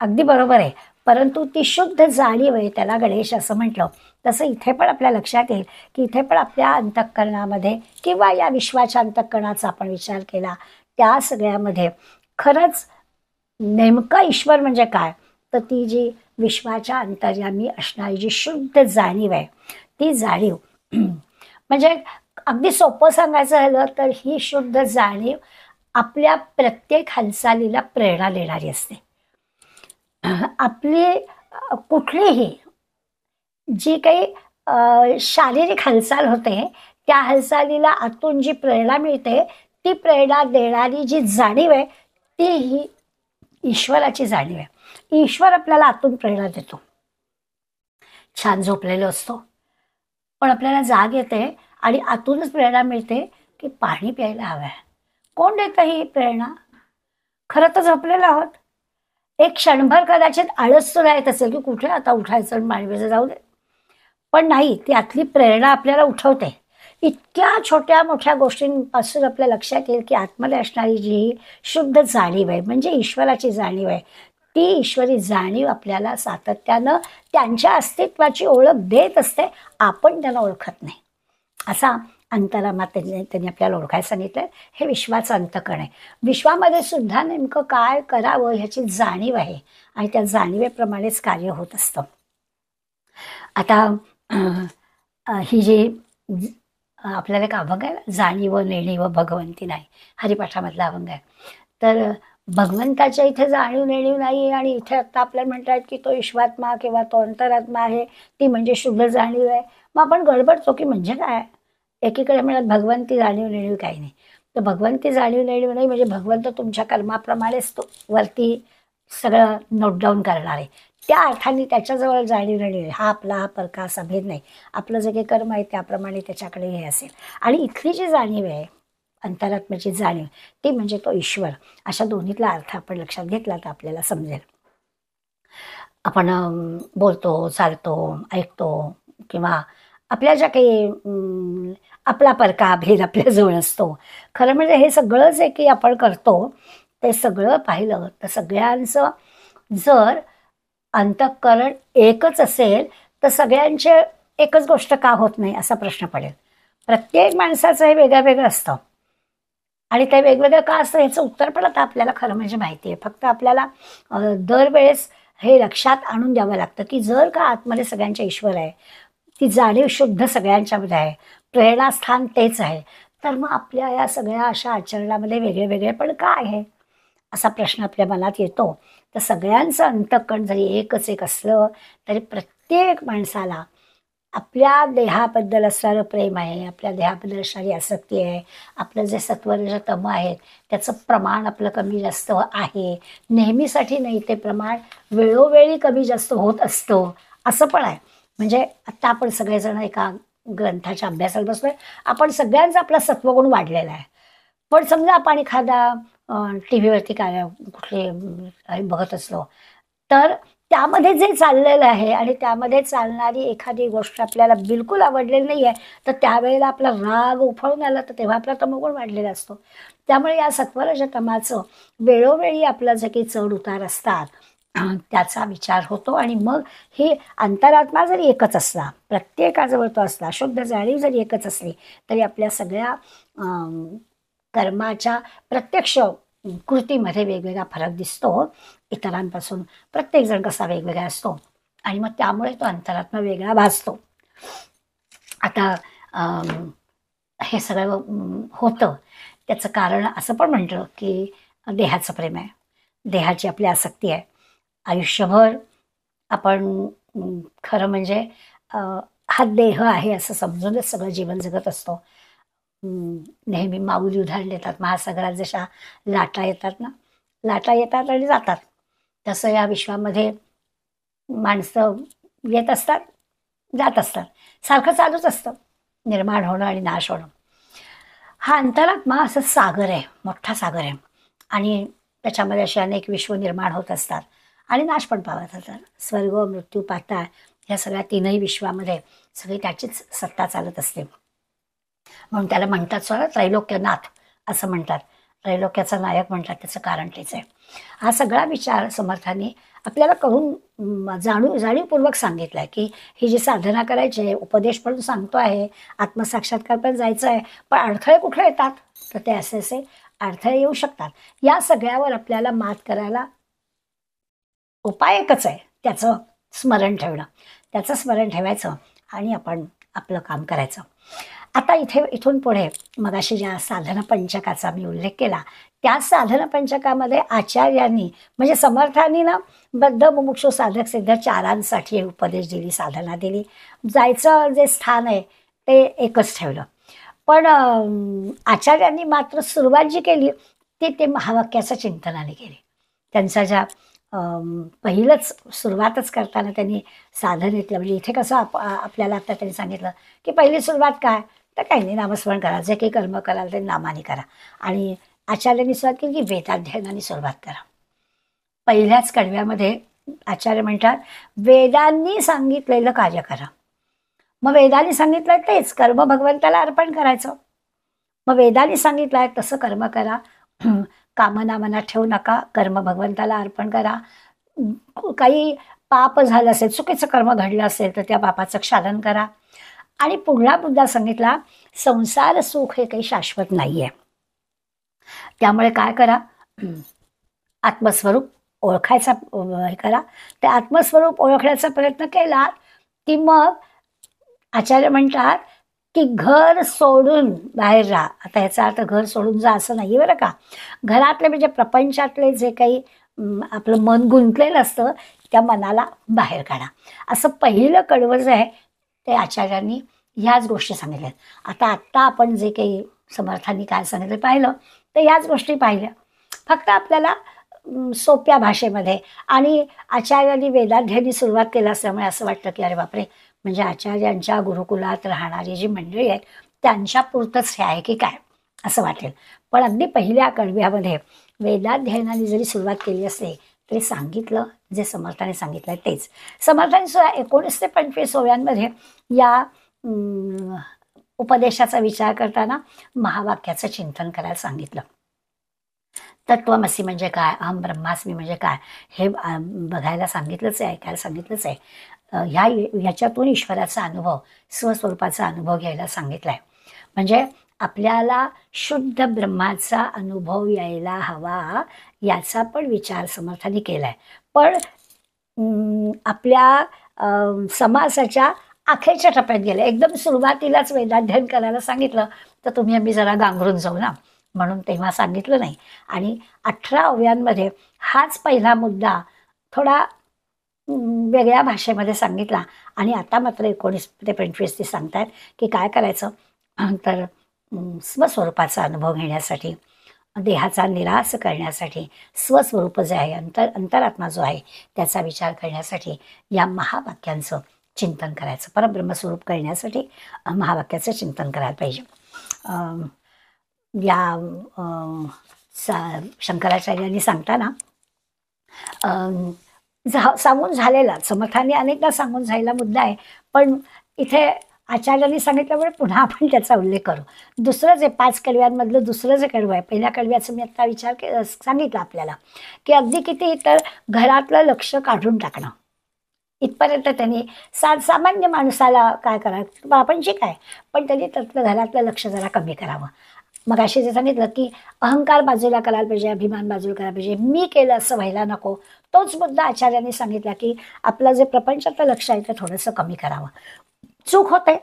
अगदी बरोबर आहे. परंतु ती शुद्ध जाणीव आहे, त्याला गणेश असं म्हटलं. तसं इथे पण आपल्या लक्षात येईल की इथे पण आपल्या अंतःकरणामध्ये किंवा या विश्वाच्या अंतःकरणाचा आपण विचार केला त्या सगळ्यामध्ये खरंच नेमका ईश्वर म्हणजे काय, तर ती जी विश्वाच्या अंतर्यामी असणारी जी शुद्ध जाणीव आहे ती जाणीव म्हणजे अगदी सोपं सांगायचं झालं तर ही शुद्ध जाणीव आपल्या प्रत्येक हालचालीला प्रेरणा देणारी असते. आपली कुठलीही जी काही शारीरिक हालचाल होते त्या हालचालीला आतून जी प्रेरणा मिळते ती प्रेरणा देणारी जी जाणीव आहे ती ही ईश्वराची जाणीव आहे. ईश्वर आपल्याला आतून प्रेरणा देतो. छान झोपलेलो असतो पण आपल्याला जाग येते आणि आतूनच प्रेरणा मिळते की पाणी प्यायला हवं आहे, कोण देतं ही प्रेरणा? खरं तर झोपलेलो आहोत. एक क्षणभर कदाचित आळस सुद्धा येत असेल की कुठे आता उठायचं आणि मांडवीचं जाऊ दे, पण नाही, त्यातली प्रेरणा आपल्याला उठवते. इतक्या छोट्या मोठ्या गोष्टींपासून आपल्या लक्षात येईल की आतमध्ये असणारी जी शुद्ध जाणीव आहे, म्हणजे ईश्वराची जाणीव आहे, ती ईश्वरी जाणीव आपल्याला सातत्यानं त्यांच्या अस्तित्वाची ओळख देत असते. आपण त्यांना ओळखत नाही. असा अंतरामात त्यांनी आपल्याला ओळखायला सांगितलंय. हे विश्वाचं अंतकण आहे. विश्वामध्ये सुद्धा नेमकं काय करावं ह्याची जाणीव आहे आणि त्या जाणीवेप्रमाणेच कार्य होत असतं. आता ही जी आपल्याला एक अभंग आहे ना, जाणीव नेणीव भगवंती नाही, हरिपाठामधला अभंग आहे. तर भगवंताच्या इथे जाणीव नेणीव नाही आणि इथे आता आपल्याला म्हणतात की तो ईश्वात्मा किंवा तो अंतरात्मा आहे, ती म्हणजे शुद्ध जाणीव आहे. मग आपण गडबडतो की म्हणजे काय? एकीकडे म्हणत भगवंती जाणीव नेणीव काही नाही, तर भगवंती जाणीव नेणीव नाही म्हणजे भगवंत तुमच्या कर्माप्रमाणेच तो वरती सगळं नोट डाऊन करणार आहे. त्या अर्थाने त्याच्याजवळ जाणीव नेणीव आहे. हा आपला हा परका असा भेद नाही. आपलं जे काही कर्म आहे त्याप्रमाणे त्याच्याकडे हे असेल. आणि इथली जी जाणीव आहे, अंतरात्म्याची जाणीव, ती म्हणजे तो ईश्वर. अशा दोन्हीतला अर्थ आपण लक्षात घेतला तर आपल्याला समजेल. आपण बोलतो, चालतो, ऐकतो किंवा आपल्या ज्या काही आपला परका भेद आपल्याजवळ असतो. खरं म्हणजे हे सगळं जे काही आपण करतो ते सगळं पाहिलं तर सगळ्यांचं जर अंतःकरण एकच असेल तर सगळ्यांचे एकच गोष्ट का होत नाही असा प्रश्न पडेल. प्रत्येक माणसाचं हे वेगळं वेगळं असतं आणि ते वेगवेगळं का असतं ह्याचं उत्तर पण आता आपल्याला खरं म्हणजे माहिती आहे. फक्त आपल्याला दरवेळेस हे लक्षात आणून द्यावं लागतं की जर का आतमध्ये सगळ्यांच्या ईश्वर आहे, ती जाणीव शुद्ध सगळ्यांच्यामध्ये आहे, प्रेरणास्थान तेच आहे, तर मग आपल्या या सगळ्या अशा आचरणामध्ये वेगळे वेगळे पण का आहे असा प्रश्न आपल्या मनात येतो. तर सगळ्यांचं अंतःकरण जरी एकच एक असलं तरी प्रत्येक माणसाला आपल्या देहाबद्दल असणारं प्रेम आहे, आपल्या देहाबद्दल असणारी आसक्ती आहे, आपलं जे सत्वरज तम आहेत त्याचं प्रमाण आपलं कमी जास्त आहे. नेहमीसाठी नाही, ते प्रमाण वेळोवेळी कमी जास्त होत असतं असं पण आहे. म्हणजे आत्ता आपण सगळेजण एका ग्रंथाच्या अभ्यासाला बसलोय, आपण सगळ्यांचा आपला सत्वगुण वाढलेला आहे. पण समजा आपण एखादा टी व्हीवरती काय कुठले बघत असलो तर त्यामध्ये जे चाललेलं आहे आणि त्यामध्ये चालणारी एखादी गोष्ट आपल्याला बिलकुल आवडलेली नाही आहे, तर त्यावेळेला आपला राग उफळून आला तर तेव्हा आपला तमोगुण वाढलेला असतो. त्यामुळे या सत्वरज तमाचं वेळोवेळी आपलं जे काही चढ उतार असतात त्याचा विचार होतो. आणि मग ही अंतरात्मा जरी एकच असला, प्रत्येकाजवळ तो असला, शुद्ध जाणीव जरी एकच असली तरी आपल्या सगळ्या कर्माच्या प्रत्यक्ष कृतीमध्ये वेगवेगळा फरक दिसतो. इतरांपासून प्रत्येकजण कसा वेगवेगळा असतो आणि मग त्यामुळे तो अंतरात्मा वेगळा भासतो. आता हे सगळं होतं त्याचं कारण असं पण म्हणतं की देहाचं प्रेम आहे, देहाची आपली आसक्ती आहे. आयुष्यभर आपण खरं म्हणजे हा देह आहे असं समजूनच सगळं जीवन जगत असतो. नेहमी माऊली उदाहरण देतात, महासागरात जशा लाटा येतात ना, लाटा येतात आणि जातात, तसं या विश्वामध्ये माणसं येत असतात, जात असतात, सारखं चालूच असतं, निर्माण होणं आणि नाश होणं. हा अंतरात्मा असं सागर आहे, मोठा सागर आहे आणि त्याच्यामध्ये असे अनेक विश्व निर्माण होत असतात आणि नाश पण पावत असतात. स्वर्ग, मृत्यू, पाताळ या सगळ्या तीनही विश्वामध्ये सगळी त्याचीच सत्ता चालत असते. म्हणून त्याला म्हणतात स्वतः त्रैलोक्यनाथ असं म्हणतात, त्रैलोक्याचा नायक म्हणतात. त्याचं कारण तेच आहे. हा सगळा विचार समर्थांनी आपल्याला करून जाणीवपूर्वक सांगितलं आहे की ही जी साधना करायची आहे, उपदेश पण सांगतो आहे, आत्मसाक्षात्कार पण जायचं आहे, पण अडथळे कुठे येतात तर ते असे असे अडथळे येऊ शकतात. या सगळ्यावर आपल्याला मात करायला उपाय एकच आहे, त्याचं स्मरण ठेवणं. त्याचं स्मरण ठेवायचं आणि आपण आपलं काम करायचं. आता इथून पुढे मगाशी ज्या साधना पंचकाचा मी उल्लेख केला, त्या साधना पंचकामध्ये आचार्यांनी म्हणजे समर्थांनी ना बद्ध, मुमुक्षु, साधक, सिद्ध चारांसाठी उपदेश दिली, साधना दिली. जायचं जे स्थान आहे ते एकच ठेवलं. पण आचार्यांनी मात्र सुरुवात जी केली ते महावाक्याच्या चिंतनाने केली. त्यांचा ज्या पहिलंच सुरुवातच करताना त्यांनी साधनेतलं म्हणजे इथे कसं आपल्याला आता त्यांनी सांगितलं की पहिली सुरुवात काय, तर काही नाही, नामस्मरण करा, जे काही कर्म कराल ते नामाने करा आणि आचार्यांनी सुरुवात केली की वेदाध्ययनाने सुरुवात करा. पहिल्याच कडव्यामध्ये आचार्य म्हणतात वेदांनी सांगितलेलं कार्य करा. मग वेदांनी सांगितलं तेच कर्म भगवंताला अर्पण करायचं. मग वेदांनी सांगितलं आहे तसं कर्म करा. कामना मनात ठेवू नका, कर्म भगवंताला अर्पण करा. काही पाप झालं असेल, चुकीचं कर्म घडलं असेल तर त्या पापाचं क्षालन करा. आणि पुढला मुद्दा सांगितला संसार सुख हे काही शाश्वत नाहीये. त्यामुळे काय करा, आत्मस्वरूप ओळखायचा हे करा. ते आत्मस्वरूप ओळखण्याचा प्रयत्न केला की मग आचार्य म्हणतात की घर सोडून बाहेर राहा. आता याचा अर्थ घर सोडून जा असं नाही बरं का. घरातले म्हणजे प्रपंचातले जे काही आपलं मन गुंतलेलं असतं त्या मनाला बाहेर काढा. असं पहिलं कडवं जे आहे ते आचार्यांनी ह्याच गोष्टी सांगितल्यात. आत्ता आपण जे काही समर्थांनी काय सांगितलं पाहिलं तर ह्याच गोष्टी पाहिल्या, फक्त आपल्याला सोप्या भाषेमध्ये. आणि आचार्यांनी वेदाध्ययनाची सुरुवात केली असल्यामुळे असं वाटतं की अरे बापरे, म्हणजे आचार्यांच्या गुरुकुलात राहणारी जी मंडळी आहेत त्यांच्या पुरतंच हे आहे की काय असं वाटेल. पण अगदी पहिल्या कडव्यामध्ये वेदाध्ययनाने जरी सुरुवात केली असते तरी सांगितलं जे समर्थाने सांगितलं तेच. समर्थाने सुद्धा 19 ते 25 ओव्यांमध्ये या उपदेशाचा विचार करताना महावाक्याचं चिंतन करायला सांगितलं. तत्वमसी म्हणजे काय, अहम ब्रह्मास्मी म्हणजे काय हे बघायला सांगितलंच आहे, ऐकायला सांगितलंच आहे. ह्याच्यातून ईश्वराचा अनुभव, स्वस्वरूपाचा अनुभव घ्यायला सांगितला आहे. म्हणजे आपल्याला शुद्ध ब्रह्माचा अनुभव यायला हवा याचा पण विचार समर्थांनी केला आहे. पण आपल्या समासाच्या अखेरच्या टप्प्यात गेले, एकदम सुरुवातीलाच वेदाध्ययन करायला सांगितलं तर तुम्ही आम्ही जरा गांगरून जाऊ ना, म्हणून तेव्हा सांगितलं नाही. आणि 18 ओव्यांमध्ये हाच पहिला मुद्दा थोडा वेगळ्या भाषेमध्ये सांगितला. आणि आता मात्र 19 ते 25 ते सांगतायत की काय करायचं तर स्वस्वरूपाचा अनुभव घेण्यासाठी, देहाचा निराश करण्यासाठी, स्वस्वरूप जे आहे अंतरात्मा जो आहे त्याचा विचार करण्यासाठी या महावाक्यांचं चिंतन करायचं. परब्रह्मस्वरूप करण्यासाठी महावाक्याचं चिंतन करायला पाहिजे. या शंकराचार्यांनी सांगताना सांगून झालेला, समर्थांनी अनेकदा सांगून झालेला मुद्दा आहे, पण इथे आचार्यांनी सांगितल्यामुळे पुन्हा आपण त्याचा उल्लेख करू. दुसरं जे 5 कडव्यांमधलं दुसरं जे कडवं आहे, पहिल्या कडव्याचं मी आता विचार सांगितलं आपल्याला की अगदी किती तर घरातलं लक्ष काढून टाकणं इथपर्यंत त्यांनी सामान्य माणसाला काय करायचं, आपण जे काय, पण त्यांनी त्यातलं घरातलं लक्ष जरा कमी करावं. मग अशी जे सांगितलं की अहंकार बाजूला करायला पाहिजे, अभिमान बाजूला करायला पाहिजे, मी केलं असं व्हायला नको. तोच मुद्दा आचार्यांनी सांगितला की आपलं जे प्रपंचातलं लक्ष आहे ते थोडंसं कमी करावं. चूक होते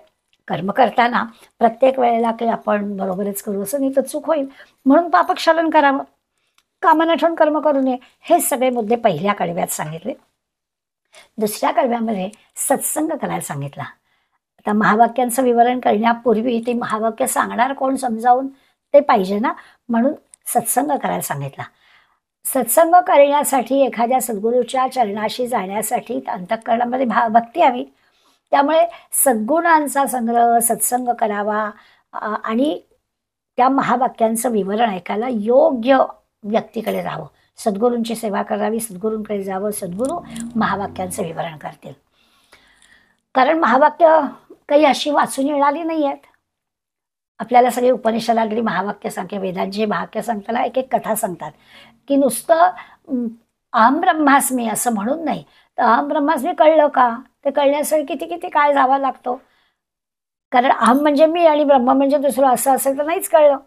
कर्म करताना, प्रत्येक वेळेला की आपण बरोबरच करू असं नाही तर चूक होईल, म्हणून पापक्षालन करावं, कामना ठेवून कर्म करू नये. हे सगळे मुद्दे पहिल्या कडव्यात सांगितले. दुसऱ्या कडव्यामध्ये सत्संग करायला सांगितला. आता महावाक्यांचं विवरण करण्यापूर्वी ते महावाक्य सांगणार कोण समजावून ते पाहिजे ना, म्हणून सत्संग करायला सांगितला. सत्संग करण्यासाठी एखाद्या सद्गुरूच्या चरणाशी जाण्यासाठी अंतःकरणामध्ये भक्ती हवी. त्यामुळे सद्गुणांचा संग्रह, सत्संग करावा आणि त्या महावाक्यांचं विवरण ऐकायला योग्य व्यक्तीकडे जावं, सद्गुरूंची सेवा करावी, सद्गुरूंकडे जावं, सद्गुरू महावाक्यांचं विवरण करतील. कारण महावाक्य काही अशी वाचून येणारी नाही आहेत. आपल्याला सगळे उपनिषदातली महावाक्य सांगते, वेदांची महावाक्य सांगताना एक एक कथा सांगतात की नुसतं अहम ब्रह्मास्मी असं म्हणून नाही, तर अहम ब्रह्मास्मी कळलं का, ते कळण्यासाठी किती किती काळ जावा लागतो. कारण अहम म्हणजे मी आणि ब्रह्म म्हणजे दुसरं असं असेल तर नाहीच कळलं.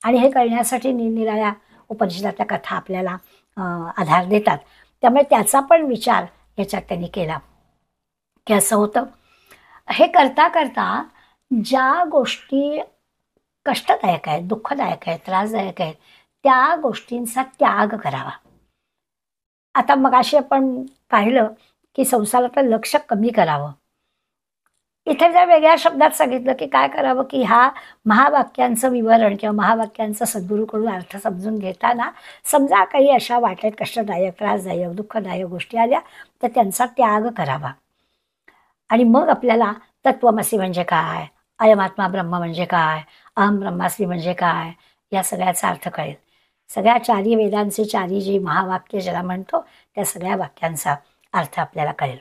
आणि हे कळण्यासाठी निरनिराळ्या उपनिषदातल्या कथा आपल्याला आधार देतात. त्यामुळे त्याचा पण विचार याच्यात त्यांनी केला की असं होतं. हे करता करता ज्या गोष्टी कष्टदायक आहेत, दुःखदायक आहेत, त्रासदायक आहेत त्या गोष्टींचा त्याग करावा. आता मगाशी आपण पाहिलं की संसारातलं लक्ष कमी करावं. इथे जर वेगळ्या शब्दात सांगितलं की काय करावं की ह्या महावाक्यांचं विवरण किंवा महावाक्यांचं सद्गुरूकडून अर्थ समजून घेताना समजा काही अशा वाटेत कष्टदायक, त्रासदायक, दुःखदायक गोष्टी आल्या तर त्यांचा त्याग करावा. आणि मग आपल्याला तत्वमसी म्हणजे काय, अयमात्मा ब्रह्म म्हणजे काय, अहम ब्रह्मास्मी म्हणजे काय या सगळ्याचा अर्थ कळेल. सगळ्या चारी वेदांचे चारी जी महावाक्य ज्याला म्हणतो त्या सगळ्या वाक्यांचा अर्थ आपल्याला कळेल.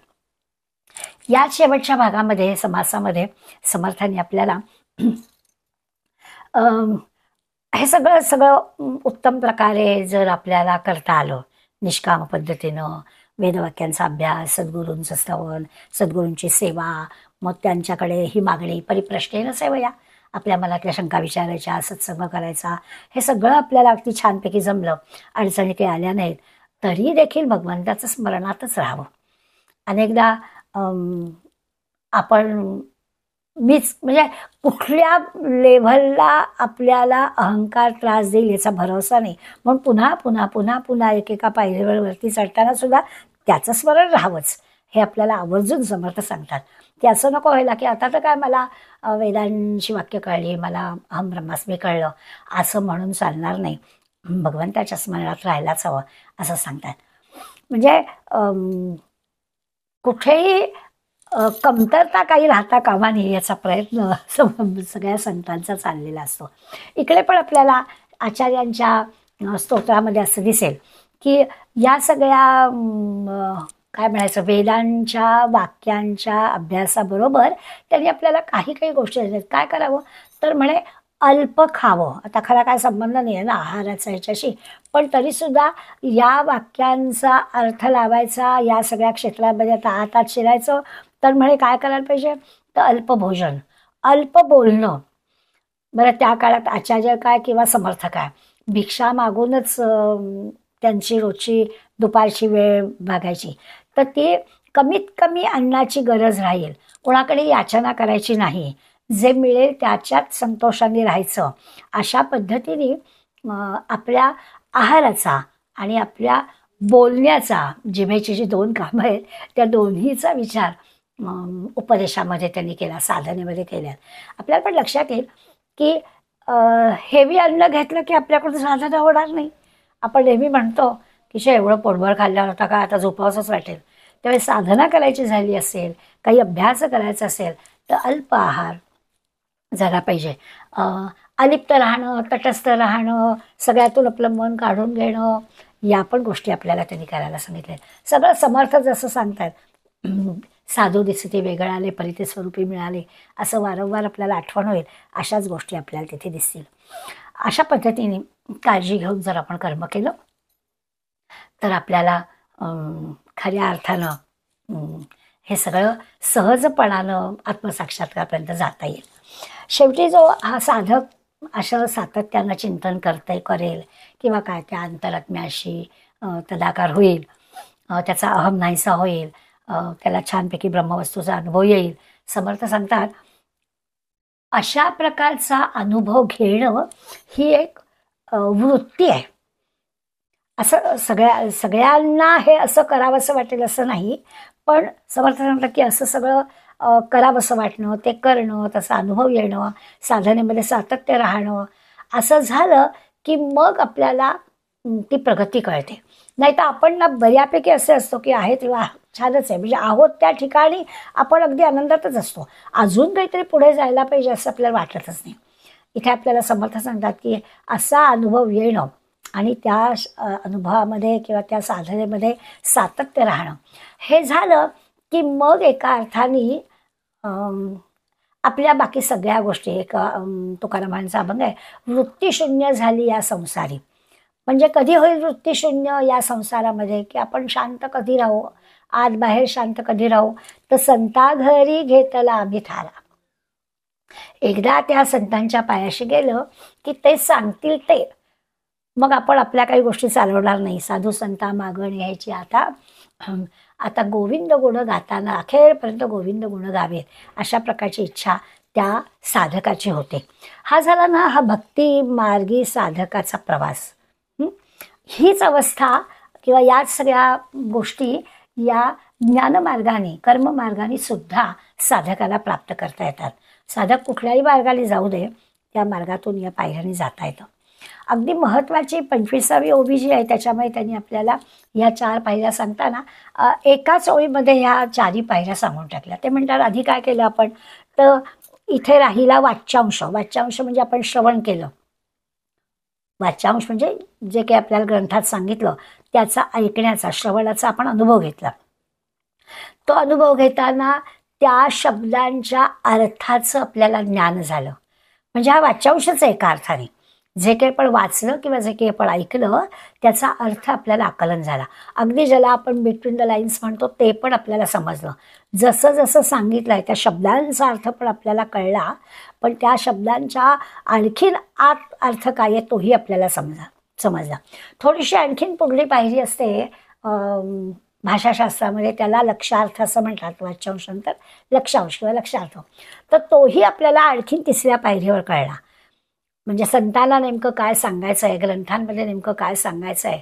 या शेवटच्या भागामध्ये समासामध्ये समर्थांनी आपल्याला हे सगळं उत्तम प्रकारे जर आपल्याला करता आलं निष्काम पद्धतीनं, वेदवाक्यांचा अभ्यास, सद्गुरूंचं स्तवन, सद्गुरूंची सेवा, मग त्यांच्याकडे ही मागणी परिप्रश्नेन सेवया, आपल्या मनातल्या शंका विचारायच्या, सत्संग करायचा, हे सगळं आपल्याला अगदी छानपैकी जमलं, अडचणी काही आल्या नाहीत, तरी देखील भगवंताचं स्मरणातच राहावं. अनेकदा आपण मीच म्हणजे कुठल्या लेव्हलला आपल्याला अहंकार त्रास देईल याचा भरोसा नाही, म्हणून पुन्हा पुन्हा पुन्हा पुन्हा एकेका पायरीवर वरती चढताना सुद्धा त्याचं स्मरण राहावंच, हे आपल्याला आवर्जून समर्थ सांगतात. की असं नको व्हायला की आता तर काय मला वेदांची वाक्य कळली, मला अहम ब्रह्मास्मी कळलं, असं म्हणून चालणार नाही, भगवंताच्या स्मरणात राहायलाच हवं असं सांगतात. म्हणजे कुठेही कमतरता काही राहता कामा नये याचा प्रयत्न सगळ्या संतांचा चाललेला असतो. इकडे पण आपल्याला आचार्यांच्या स्तोत्रामध्ये असं दिसेल की या सगळ्या काय म्हणायचं वेदांच्या वाक्यांच्या अभ्यासाबरोबर त्यांनी आपल्याला काही गोष्टी दिल्यात. काय करावं तर म्हणे अल्प खावं. आता खरा काय संबंध नाही आहे ना आहाराचा ह्याच्याशी, पण तरीसुद्धा या वाक्यांचा अर्थ लावायचा, या सगळ्या क्षेत्रामध्ये आता हातात शिरायचं तर म्हणे काय करायला पाहिजे तर अल्प भोजन, अल्प बोलणं. बरं त्या काळात आचार्य काय किंवा समर्थ काय भिक्षा मागूनच त्यांची रोजची दुपारची वेळ भागायची, तर ती कमीत कमी अन्नाची गरज राहील, कोणाकडे याचना करायची नाही, जे मिळेल त्याच्यात संतोषाने राहायचं, अशा पद्धतीने आपल्या आहाराचा आणि आपल्या बोलण्याचा, जिभेची जी दोन कामं आहेत त्या दोन्हीचा विचार उपदेशामध्ये त्यांनी केला, साधनेमध्ये केल्या. आपल्याला पण लक्षात येईल की हेवी अन्न घेतलं की आपल्याकडून साधना होणार नाही. आपण नेहमी म्हणतो की एवढं पोटभर खाल्ल्यावर आता काय आता झोपावंसंच वाटेल. त्यावेळी साधना करायची झाली असेल, काही अभ्यास करायचा असेल तर अल्प आहार झाला पाहिजे. अलिप्त राहणं, तटस्थ राहणं, सगळ्यातून आपलं मन काढून घेणं, या पण गोष्टी आपल्याला त्यांनी करायला सांगितल्या. सगळं समर्थ जसं सांगतात, साधू दिसते वेगळं आले परिते स्वरूपी मिळाले, असं वारंवार आपल्याला आठवण होईल, अशाच गोष्टी आपल्याला तिथे दिसतील. अशा पद्धतीने काळजी घेऊन जर आपण कर्म केलं तर आपल्याला खऱ्या अर्थानं हे सगळं सहजपणानं आत्मसाक्षात्कारापर्यंत जाता येईल. शेवटी जो हा साधक असं सातत्यानं चिंतन करेल किंवा काय त्या अंतरात्म्याशी तदाकार होईल, त्याचा अहम नाहीसा होईल, त्याला छानपैकी ब्रह्मवस्तूचा अनुभव येईल. समर्थ सांगतात अशा प्रकारचा अनुभव घेणं ही एक वृत्ती आहे. असं सगळ्यांना हे असं करावंसं वाटेल असं नाही, पण समर्थ सांगतात की असं सगळं करावंसं वाटणं, ते करणं, तसा अनुभव येणं, साधनेमध्ये सातत्य राहणं, असं झालं की मग आपल्याला ती प्रगती कळते. नाही तर आपण ना बऱ्यापैकी असे असतो की आहे तेव्हा छानच आहे, म्हणजे आहोत त्या ठिकाणी आपण अगदी आनंदातच असतो, अजून काहीतरी पुढे जायला पाहिजे असं आपल्याला वाटतच नाही. इथे आपल्याला समर्थ सांगतात की असा अनुभव येणं आणि त्या अनुभवामध्ये किंवा त्या साधनेमध्ये सातत्य राहणं, हे झालं की मग एका अर्थाने आपल्या बाकी सगळ्या गोष्टी एक तुकारामांचा अभंग आहे, वृत्तीशून्य झाली या संसारी. म्हणजे कधी होईल वृत्तीशून्य या संसारामध्ये की आपण शांत कधी राहू, आत बाहेर शांत कधी राहू, तर संता घरी घेतला आम्ही थारा. एकदा त्या संतांच्या पायाशी गेलं की ते सांगतील ते मग आपण आपल्या काही गोष्टी चालवणार नाही. साधू संता मागण यायची आता गोविंद गुण गाताना अखेरपर्यंत गोविंद गुण गावेत, अशा प्रकारची इच्छा त्या साधकाची होते. हा झाला ना हा भक्ती मार्गी साधकाचा प्रवास. हीच अवस्था किंवा याच सगळ्या गोष्टी या ज्ञानमार्गाने कर्ममार्गाने सुद्धा साधकाला प्राप्त करता येतात. साधक कुठल्याही मार्गाने जाऊ दे, त्या मार्गातून या पायऱ्याने जाता येतं. अगदी महत्त्वाची 25वी ओवी जी आहे त्याच्यामध्ये त्यांनी आपल्याला ह्या 4 पायऱ्या सांगताना एकाच ओळीमध्ये ह्या 4ही पायऱ्या सांगून टाकल्या. ते म्हणतात आधी काय केलं आपण तर इथे राहिला वाच्यांश. वाच्यांश म्हणजे आपण श्रवण केलं, वाचांश म्हणजे जे काही आपल्याला ग्रंथात सांगितलं त्याचा ऐकण्याचा, श्रवणाचा आपण अनुभव घेतला. तो अनुभव घेताना त्या शब्दांच्या अर्थाचं आपल्याला ज्ञान झालं. म्हणजे हा वाचांशच आहे एका अर्थाने. जे काही आपण वाचलं किंवा जे काही आपण ऐकलं त्याचा अर्थ आपल्याला आकलन झाला. अगदी ज्याला आपण बिटवीन द लाईन्स म्हणतो ते पण आपल्याला समजलं. जसं जसं सांगितलं आहे त्या शब्दांचा अर्थ पण आपल्याला कळला, पण त्या शब्दांच्या आणखीन आत अर्थ काय आहे तोही आपल्याला समजला. थोडीशी आणखीन पुढली पायरी असते भाषाशास्त्रामध्ये, त्याला लक्षार्थ असं म्हणतात. वाचांशानंतर लक्षांश किंवा लक्षार्थ. तर तोही आपल्याला आणखीन तिसऱ्या पायरीवर कळला. म्हणजे संतांना नेमकं काय सांगायचं आहे, ग्रंथांमध्ये नेमकं काय सांगायचं आहे,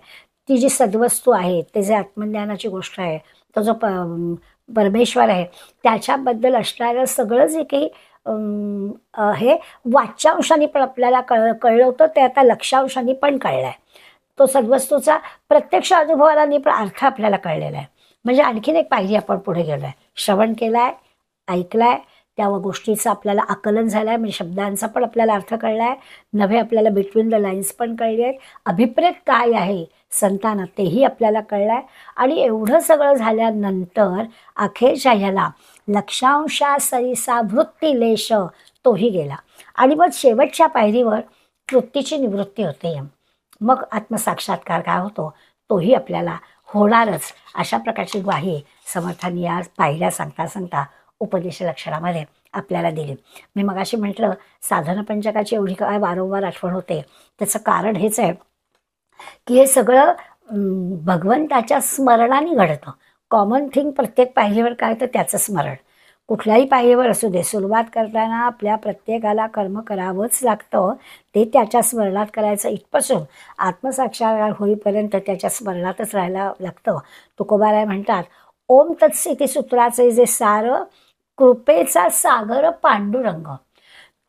ती जी सद्वस्तू आहे, ते जे आत्मज्ञानाची गोष्ट आहे, तो जो परमेश्वर आहे त्याच्याबद्दल असणारं सगळं जे काही हे वाचांशाने पण आपल्याला कळलं होतं ते आता लक्षांशाने पण कळलं आहे. तो सद्वस्तूचा प्रत्यक्ष अनुभवाला पण अर्थ आपल्याला कळलेला आहे. म्हणजे आणखीन एक पायरी आपण पुढे गेलो आहे. श्रवण केलं आहे, ऐकलं आहे, त्या गोष्टीचं आपल्याला आकलन झालं आहे, म्हणजे शब्दांचा पण आपल्याला अर्थ कळला आहे, नव्हे आपल्याला बिटवीन द लाईन्स पण कळले आहेत, अभिप्रेत काय आहे संतांना तेही आपल्याला कळलं आहे. आणि एवढं सगळं झाल्यानंतर अखेरच्या ह्याला लक्षांशा सरिसा वृत्तिलेश तोही गेला. आणि मग शेवटच्या पायरीवर वृत्तीची निवृत्ती होते. मग आत्मसाक्षात्कार काय होतो तोही आपल्याला होणारच. अशा प्रकारची ग्वाही समर्थांनी या पायऱ्या सांगता सांगता उपदेश लक्षणामध्ये आपल्याला दिली. मी मगाशी म्हटलं साधन पंचकाची एवढी काय वारंवार आठवण होते, त्याचं कारण हेच आहे की हे सगळं भगवंताच्या स्मरणाने घडतं. कॉमन थिंग प्रत्येक पायरीवर काय तर त्याचं स्मरण. कुठल्याही पायरीवर असू दे, सुरुवात करताना आपल्या प्रत्येकाला कर्म करावंच लागतं. ते त्याच्या स्मरणात करायचं, इथपासून आत्मसाक्षात्कार होईपर्यंत त्याच्या स्मरणातच राहायला लागतं. तुकोबाराय म्हणतात, ओम तत्सिती सूत्राचे जे सार कृपेचा सागर पांडुरंग.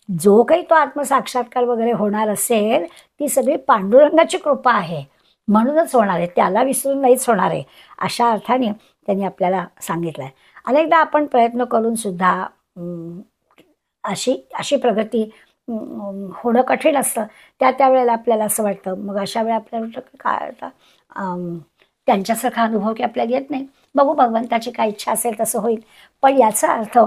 जो काही तो आत्मसाक्षात्कार वगैरे होणार असेल ती सगळी पांडुरंगाची कृपा आहे म्हणूनच होणार आहे, त्याला विसरून नाहीच होणार आहे. अशा अर्थाने त्यांनी आपल्याला सांगितलं आहे. अनेकदा आपण प्रयत्न करून सुद्धा अशी प्रगती होणं कठीण असतं. त्यावेळेला आपल्याला असं वाटतं, मग अशा वेळेला आपल्याला वाटतं काय आता त्यांच्यासारखा अनुभव की आपल्याला येत नाही. बघू भगवंताची काय इच्छा असेल तसं होईल. पण याचा अर्थ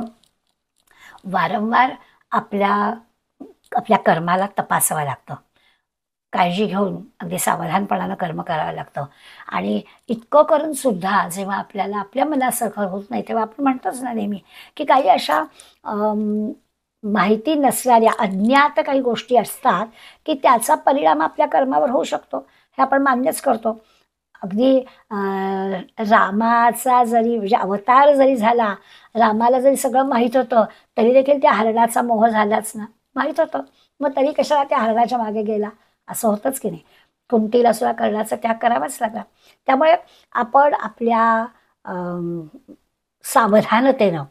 वारंवार आपल्या कर्माला तपासावं लागतं, काळजी घेऊन अगदी सावधानपणानं कर्म करावं लागतं. आणि इतकं करून सुद्धा जेव्हा आपल्याला आपल्या मनासारखं होत नाही तेव्हा आपण म्हणतोच ना नेहमी की काही अशा माहिती नसणाऱ्या अज्ञात काही गोष्टी असतात की त्याचा परिणाम आपल्या कर्मावर होऊ शकतो, हे आपण मान्यच करतो. अगदी रामाचा जरी म्हणजे अवतार जरी झाला, रामाला जरी सगळं माहीत होतं तरी देखील त्या हरणाचा मोह झालाच ना, माहीत होतं, मग तरी कशाला त्या हरणाच्या मागे गेला, असं होतंच की नाही. कुंतीला सुद्धा कर्णाचा त्याग करावाच लागला. त्यामुळे आपण आपल्या सावधानतेनं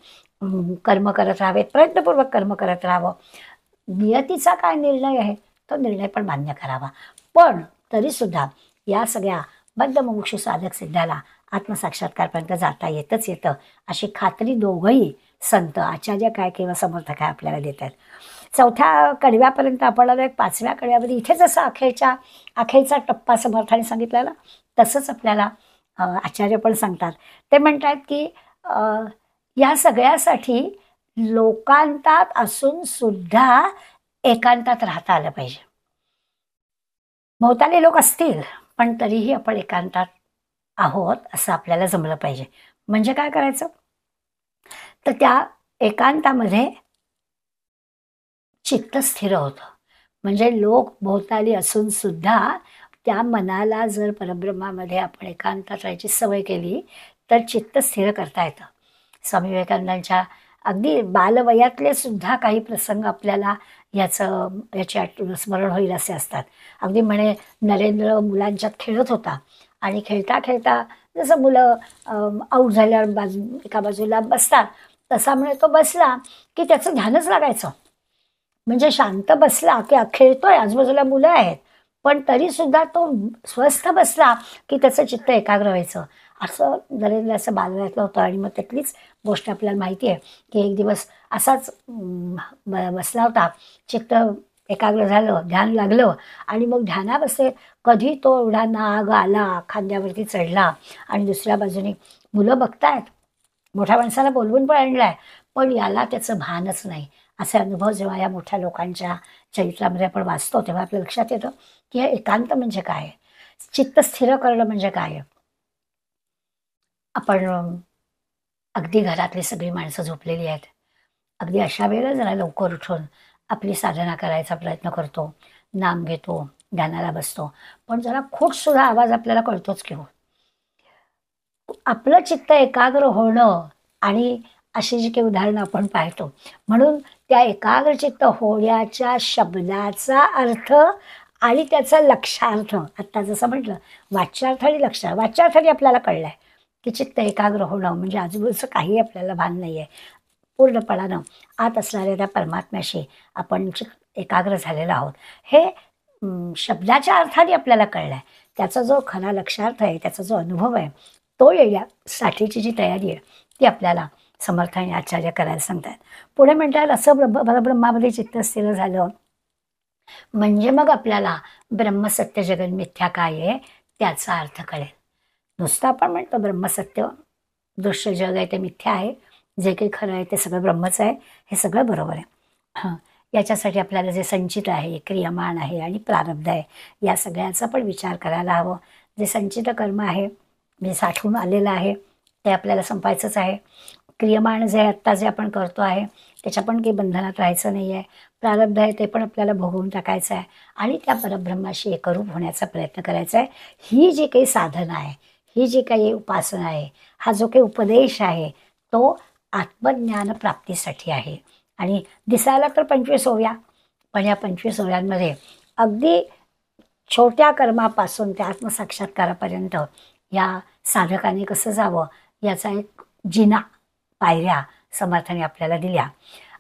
कर्म करत राहावे, प्रयत्नपूर्वक कर्म करत राहावं. नियतीचा काय निर्णय आहे तो निर्णय पण मान्य करावा. पण तरीसुद्धा या सगळ्या बद्ध मुमुक्षु साधक सिद्धाला आत्मसाक्षात्कारपर्यंत जाता येतच येतं अशी खात्री दोघंही संत, आचार्य काय किंवा समर्थ काय आपल्याला देतात. चौथ्या कडव्यापर्यंत आपण आलो. एक पाचव्या कडव्यामध्ये इथे जसं अखेरचा टप्पा समर्थाने सांगितलेला तसंच आपल्याला आचार्य पण सांगतात. ते म्हणतात की या सगळ्यासाठी लोकांतात असून सुद्धा एकांतात राहता आलं पाहिजे. भोवताली लोक असतील पण तरीही आपण एकांतात आहोत असं आपल्याला जमलं पाहिजे. म्हणजे काय करायचं तर त्या एकांतामध्ये चित्त स्थिर होतं. म्हणजे लोक भोवताली असून सुद्धा त्या मनाला जर परब्रह्मामध्ये आपण एकांतात राहायची सवय केली तर चित्त स्थिर करता येतं. स्वामी विवेकानंदांच्या अगदी बालवयातले सुद्धा काही प्रसंग आपल्याला याची स्मरण होईल असे असतात. अगदी म्हणे नरेंद्र मुलांच्यात खेळत होता आणि खेळता खेळता जसं मुलं आऊट झाल्यावर एका बाजूला बसतात तसा म्हणे तो बसला की त्याचं ध्यानच लागायचं. म्हणजे शांत बसला की खेळतोय, आजूबाजूला मुलं आहेत पण तरीसुद्धा तो स्वस्थ बसला की त्याचं चित्त एकाग्र व्हायचं. असं नरेंद्र असं बालवयातलं होतं. आणि मग त्यातलीच गोष्ट आपल्याला माहिती आहे की एक दिवस असाच बसला होता, चित्त एकाग्र झालं, ध्यान लागलं आणि मग ध्यानाबसले कधी तो एवढा नाग आला, खांद्यावरती चढला आणि दुसऱ्या बाजूने मुलं बघतायत, मोठ्या माणसाला बोलवून पण आणलाय, पण याला त्याचं भानच नाही. असे अनुभव जेव्हा या मोठ्या लोकांच्या चरित्रामध्ये आपण वाचतो तेव्हा आपल्या लक्षात येतं की हे एकांत म्हणजे काय, चित्त स्थिर करणं म्हणजे काय. आपण अगदी घरातली सगळी माणसं झोपलेली आहेत, अगदी अशा वेळेला जरा लवकर उठून आपली साधना करायचा प्रयत्न करतो, नाम घेतो, ध्यानाला बसतो, पण जरा खोटसुद्धा आवाज आपल्याला कळतोच की हो. आपलं चित्त एकाग्र होणं आणि अशी जी काही उदाहरणं आपण पाहतो, म्हणून त्या एकाग्र चित्त होण्याच्या शब्दाचा अर्थ आणि त्याचा लक्षार्थ, आत्ता जसं म्हटलं वाच्यार्थ आणि लक्षार्थ, वाच्यार्थाने आपल्याला कळलंय की चित्त एकाग्र होणं म्हणजे आजूबाजूचं काही आपल्याला भान नाही आहे, पूर्णपणानं आत असणाऱ्या त्या परमात्म्याशी आपण एकाग्र झालेलो आहोत, हे शब्दाच्या अर्थाने आपल्याला कळलं आहे. त्याचा जो खरा लक्षार्थ आहे, त्याचा जो अनुभव आहे, तो येण्यासाठीची जी तयारी आहे ती आपल्याला समर्थ आणि आचार्य करायला सांगतात. पुढे म्हणतात असं परब्रह्मामध्ये चित्त स्थिर झालं म्हणजे मग आपल्याला ब्रह्मसत्य जगन मिथ्या काय आहे त्याचा अर्थ कळेल. नुसतं आपण म्हणतो ब्रह्मसत्य, दृश्य जग आहे ते मिथ्या आहे, जे काही खरं आहे ते सगळं ब्रह्मच आहे, हे सगळं बरोबर आहे. हां, याच्यासाठी आपल्याला जे संचित आहे, क्रियमाण आहे आणि प्रारब्ध आहे, या सगळ्याचा पण विचार करायला हवं. जे संचित कर्म आहे, जे साठवून आलेलं आहे, ते आपल्याला संपायचंच आहे. क्रियमाण जे आत्ता जे आपण करतो आहे त्याच्या पण काही बंधनात राहायचं नाही आहे. प्रारब्ध आहे ते पण आपल्याला भोगवून टाकायचं आहे आणि त्या परब्रह्माशी एकरूप होण्याचा प्रयत्न करायचा आहे. ही जी काही साधना आहे, ही जी काही उपासना आहे, हा जो काही उपदेश आहे तो आत्मज्ञान प्राप्तीसाठी आहे. आणि दिसायला तर 25 ओव्या, पण या 25 ओव्यांमध्ये अगदी छोट्या कर्मापासून त्या आत्मसाक्षात्कारापर्यंत या साधकाने कसं जावं याचा एक जिना, पायऱ्या समर्थाने आपल्याला दिल्या.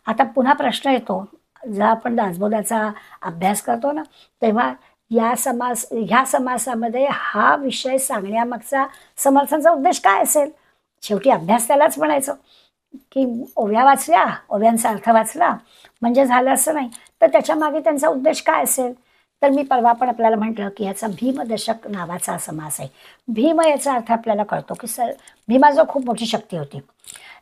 आता पुन्हा प्रश्न येतो, जेव्हा आपण दासबोधाचा अभ्यास करतो ना तेव्हा ह्या समासामध्ये हा विषय सांगण्यामागचा समर्थांचा उद्देश काय असेल. शेवटी अभ्यास त्यालाच म्हणायचं की ओव्या वाचल्या, ओव्यांचा अर्थ वाचला म्हणजे झालं असं नाही, तर त्याच्या मागे त्यांचा उद्देश काय असेल. तर मी परवा पण आपल्याला म्हटलं की ह्याचा भीमदशक नावाचा समास आहे. भीम याचा अर्थ आपल्याला कळतो की भीमाजवळ खूप मोठी शक्ती होती.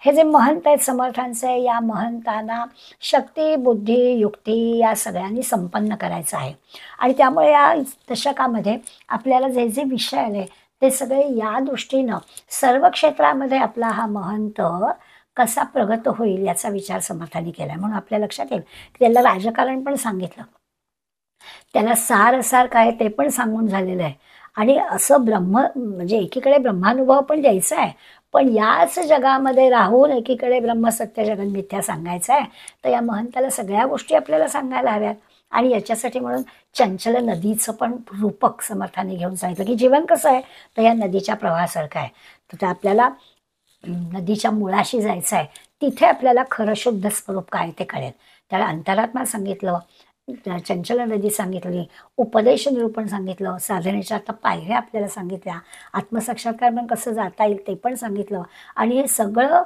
हे जे महंत आहेत समर्थांचे, या महंतांना शक्ती, बुद्धी, युक्ती या सगळ्यांनी संपन्न करायचं आहे. आणि त्यामुळे या दशकामध्ये आपल्याला जे जे विषय आले ते सगळे या दृष्टीनं सर्व क्षेत्रामध्ये आपला हा महंत कसा प्रगत होईल याचा विचार समर्थांनी केला. म्हणून आपल्या लक्षात येईल की त्याला राजकारण पण सांगितलं, त्याला सार काय ते पण सांगून झालेलं आहे. आणि असं म्हणजे एकीकडे ब्रह्मानुभव पण द्यायचा आहे, पण याच जगामध्ये राहून एकीकडे ब्रह्मसत्य जगन मिथ्या सांगायचं आहे. तर या महंताला सगळ्या गोष्टी आपल्याला सांगायला हव्यात. आणि याच्यासाठी म्हणून चंचल नदीचं पण रूपक समर्थाने घेऊन सांगितलं की जीवन कसं आहे तर या नदीच्या प्रवाहासारखं आहे. तर आपल्याला नदीच्या मुळाशी जायचं आहे, तिथे आपल्याला खरं शुद्ध स्वरूप काय ते कळेल. त्याला अंतरात्मा सांगितलं, चंचल नदी सांगितली, उपदेश निरूपण सांगितलं, साधनेच्या आता पायऱ्या आपल्याला सांगितल्या, आत्मसाक्षात्कार पण कसं जाता येईल ते पण सांगितलं. आणि हे सगळं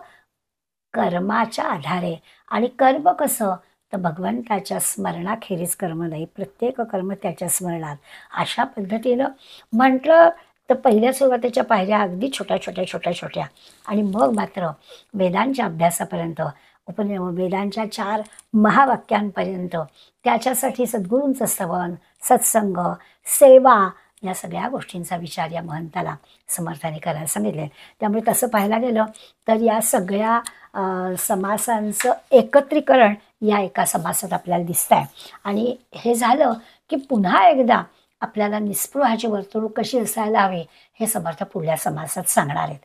कर्माच्या आधारे. आणि कर्म कसं तर भगवंताच्या स्मरणाखेरीज कर्म नाही, प्रत्येक कर्म त्याच्या स्मरणात. अशा पद्धतीनं म्हटलं तर पहिल्या सुरुवातीच्या पायऱ्या अगदी छोट्या आणि मग मात्र वेदांच्या अभ्यासापर्यंत, वेदांच्या 4 महावाक्यांपर्यंत, त्याच्यासाठी सद्गुरूंचं स्तवन, सत्संग, सेवा या सगळ्या गोष्टींचा विचार या महंताला समर्थाने करायला सांगितले. त्यामुळे तसं पाहायला गेलं तर या सगळ्या समासांचं एकत्रीकरण या एका समासात आपल्याला दिसतं आहे. आणि हे झालं की पुन्हा एकदा आपल्याला निस्पृहाची वर्तणूक कशी असायला हवी हे समर्थ पुढल्या समासात सांगणार आहेत.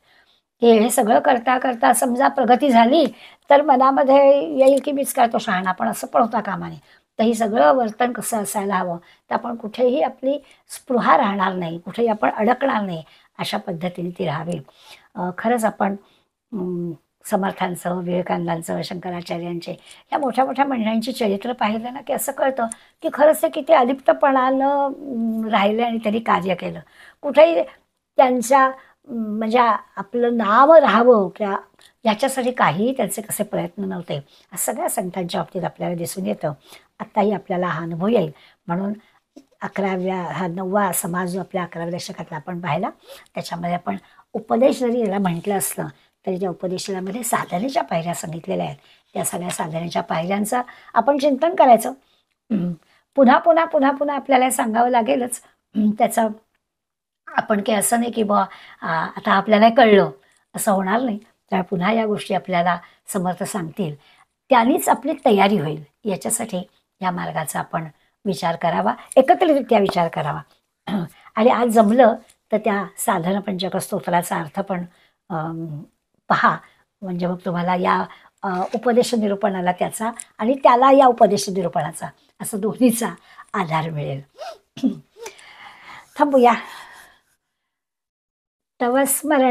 की हे सगळं करता करता समजा प्रगती झाली तर मनामध्ये येईल की मीच काय तो शहाणा, पण असं पण होता कामा नये. तर ही सगळं वर्तन कसं असायला हवं तर आपण कुठेही आपली स्पृहा राहणार नाही, कुठेही आपण अडकणार नाही, अशा पद्धतीने ती राहावी. खरंच आपण समर्थांचं, विवेकानंदांचं, शंकराचार्यांचे या मोठ्या मोठ्या मंडळींची चरित्र पाहिलं ना की असं कळतं की खरंच ते किती अलिप्तपणानं राहिले आणि त्यांनी कार्य केलं. कुठेही त्यांच्या म्हणजे आपलं नाव राहावं किंवा याच्यासाठी काही त्यांचे कसे प्रयत्न नव्हते. सगळ्या संतांच्या बाबतीत आपल्याला दिसून येतं. आत्ताही आपल्याला हा अनुभव येईल. म्हणून 9वा समाज जो आपल्या 11व्या दशकातला आपण पाहिला, त्याच्यामध्ये आपण उपदेश जरी याला म्हटलं असलं तरी त्या उपदेशामध्ये साधनेच्या पायऱ्या सांगितलेल्या आहेत. त्या सगळ्या साधनेच्या पायऱ्यांचं आपण चिंतन करायचं. पुन्हा पुन्हा पुन्हा पुन्हा आपल्याला सांगावं लागेलच. त्याचं आपण काही असं नाही की आता आपल्याला कळलं असं होणार नाही. तर पुन्हा या गोष्टी आपल्याला समर्थ सांगतील, त्यांनीच आपली तयारी होईल. याच्यासाठी या मार्गाचा आपण विचार करावा, एकत्रितरित्या विचार करावा. आणि आज जमलं तर त्या साधन पंचक स्तोत्राचा अर्थ पण पहा. म्हणजे मग तुम्हाला या उपदेश निरूपणाला त्याचा आणि त्याला या उपदेश निरूपणाचा असं दोन्हीचा आधार मिळेल. थांबूया. तव स्मरण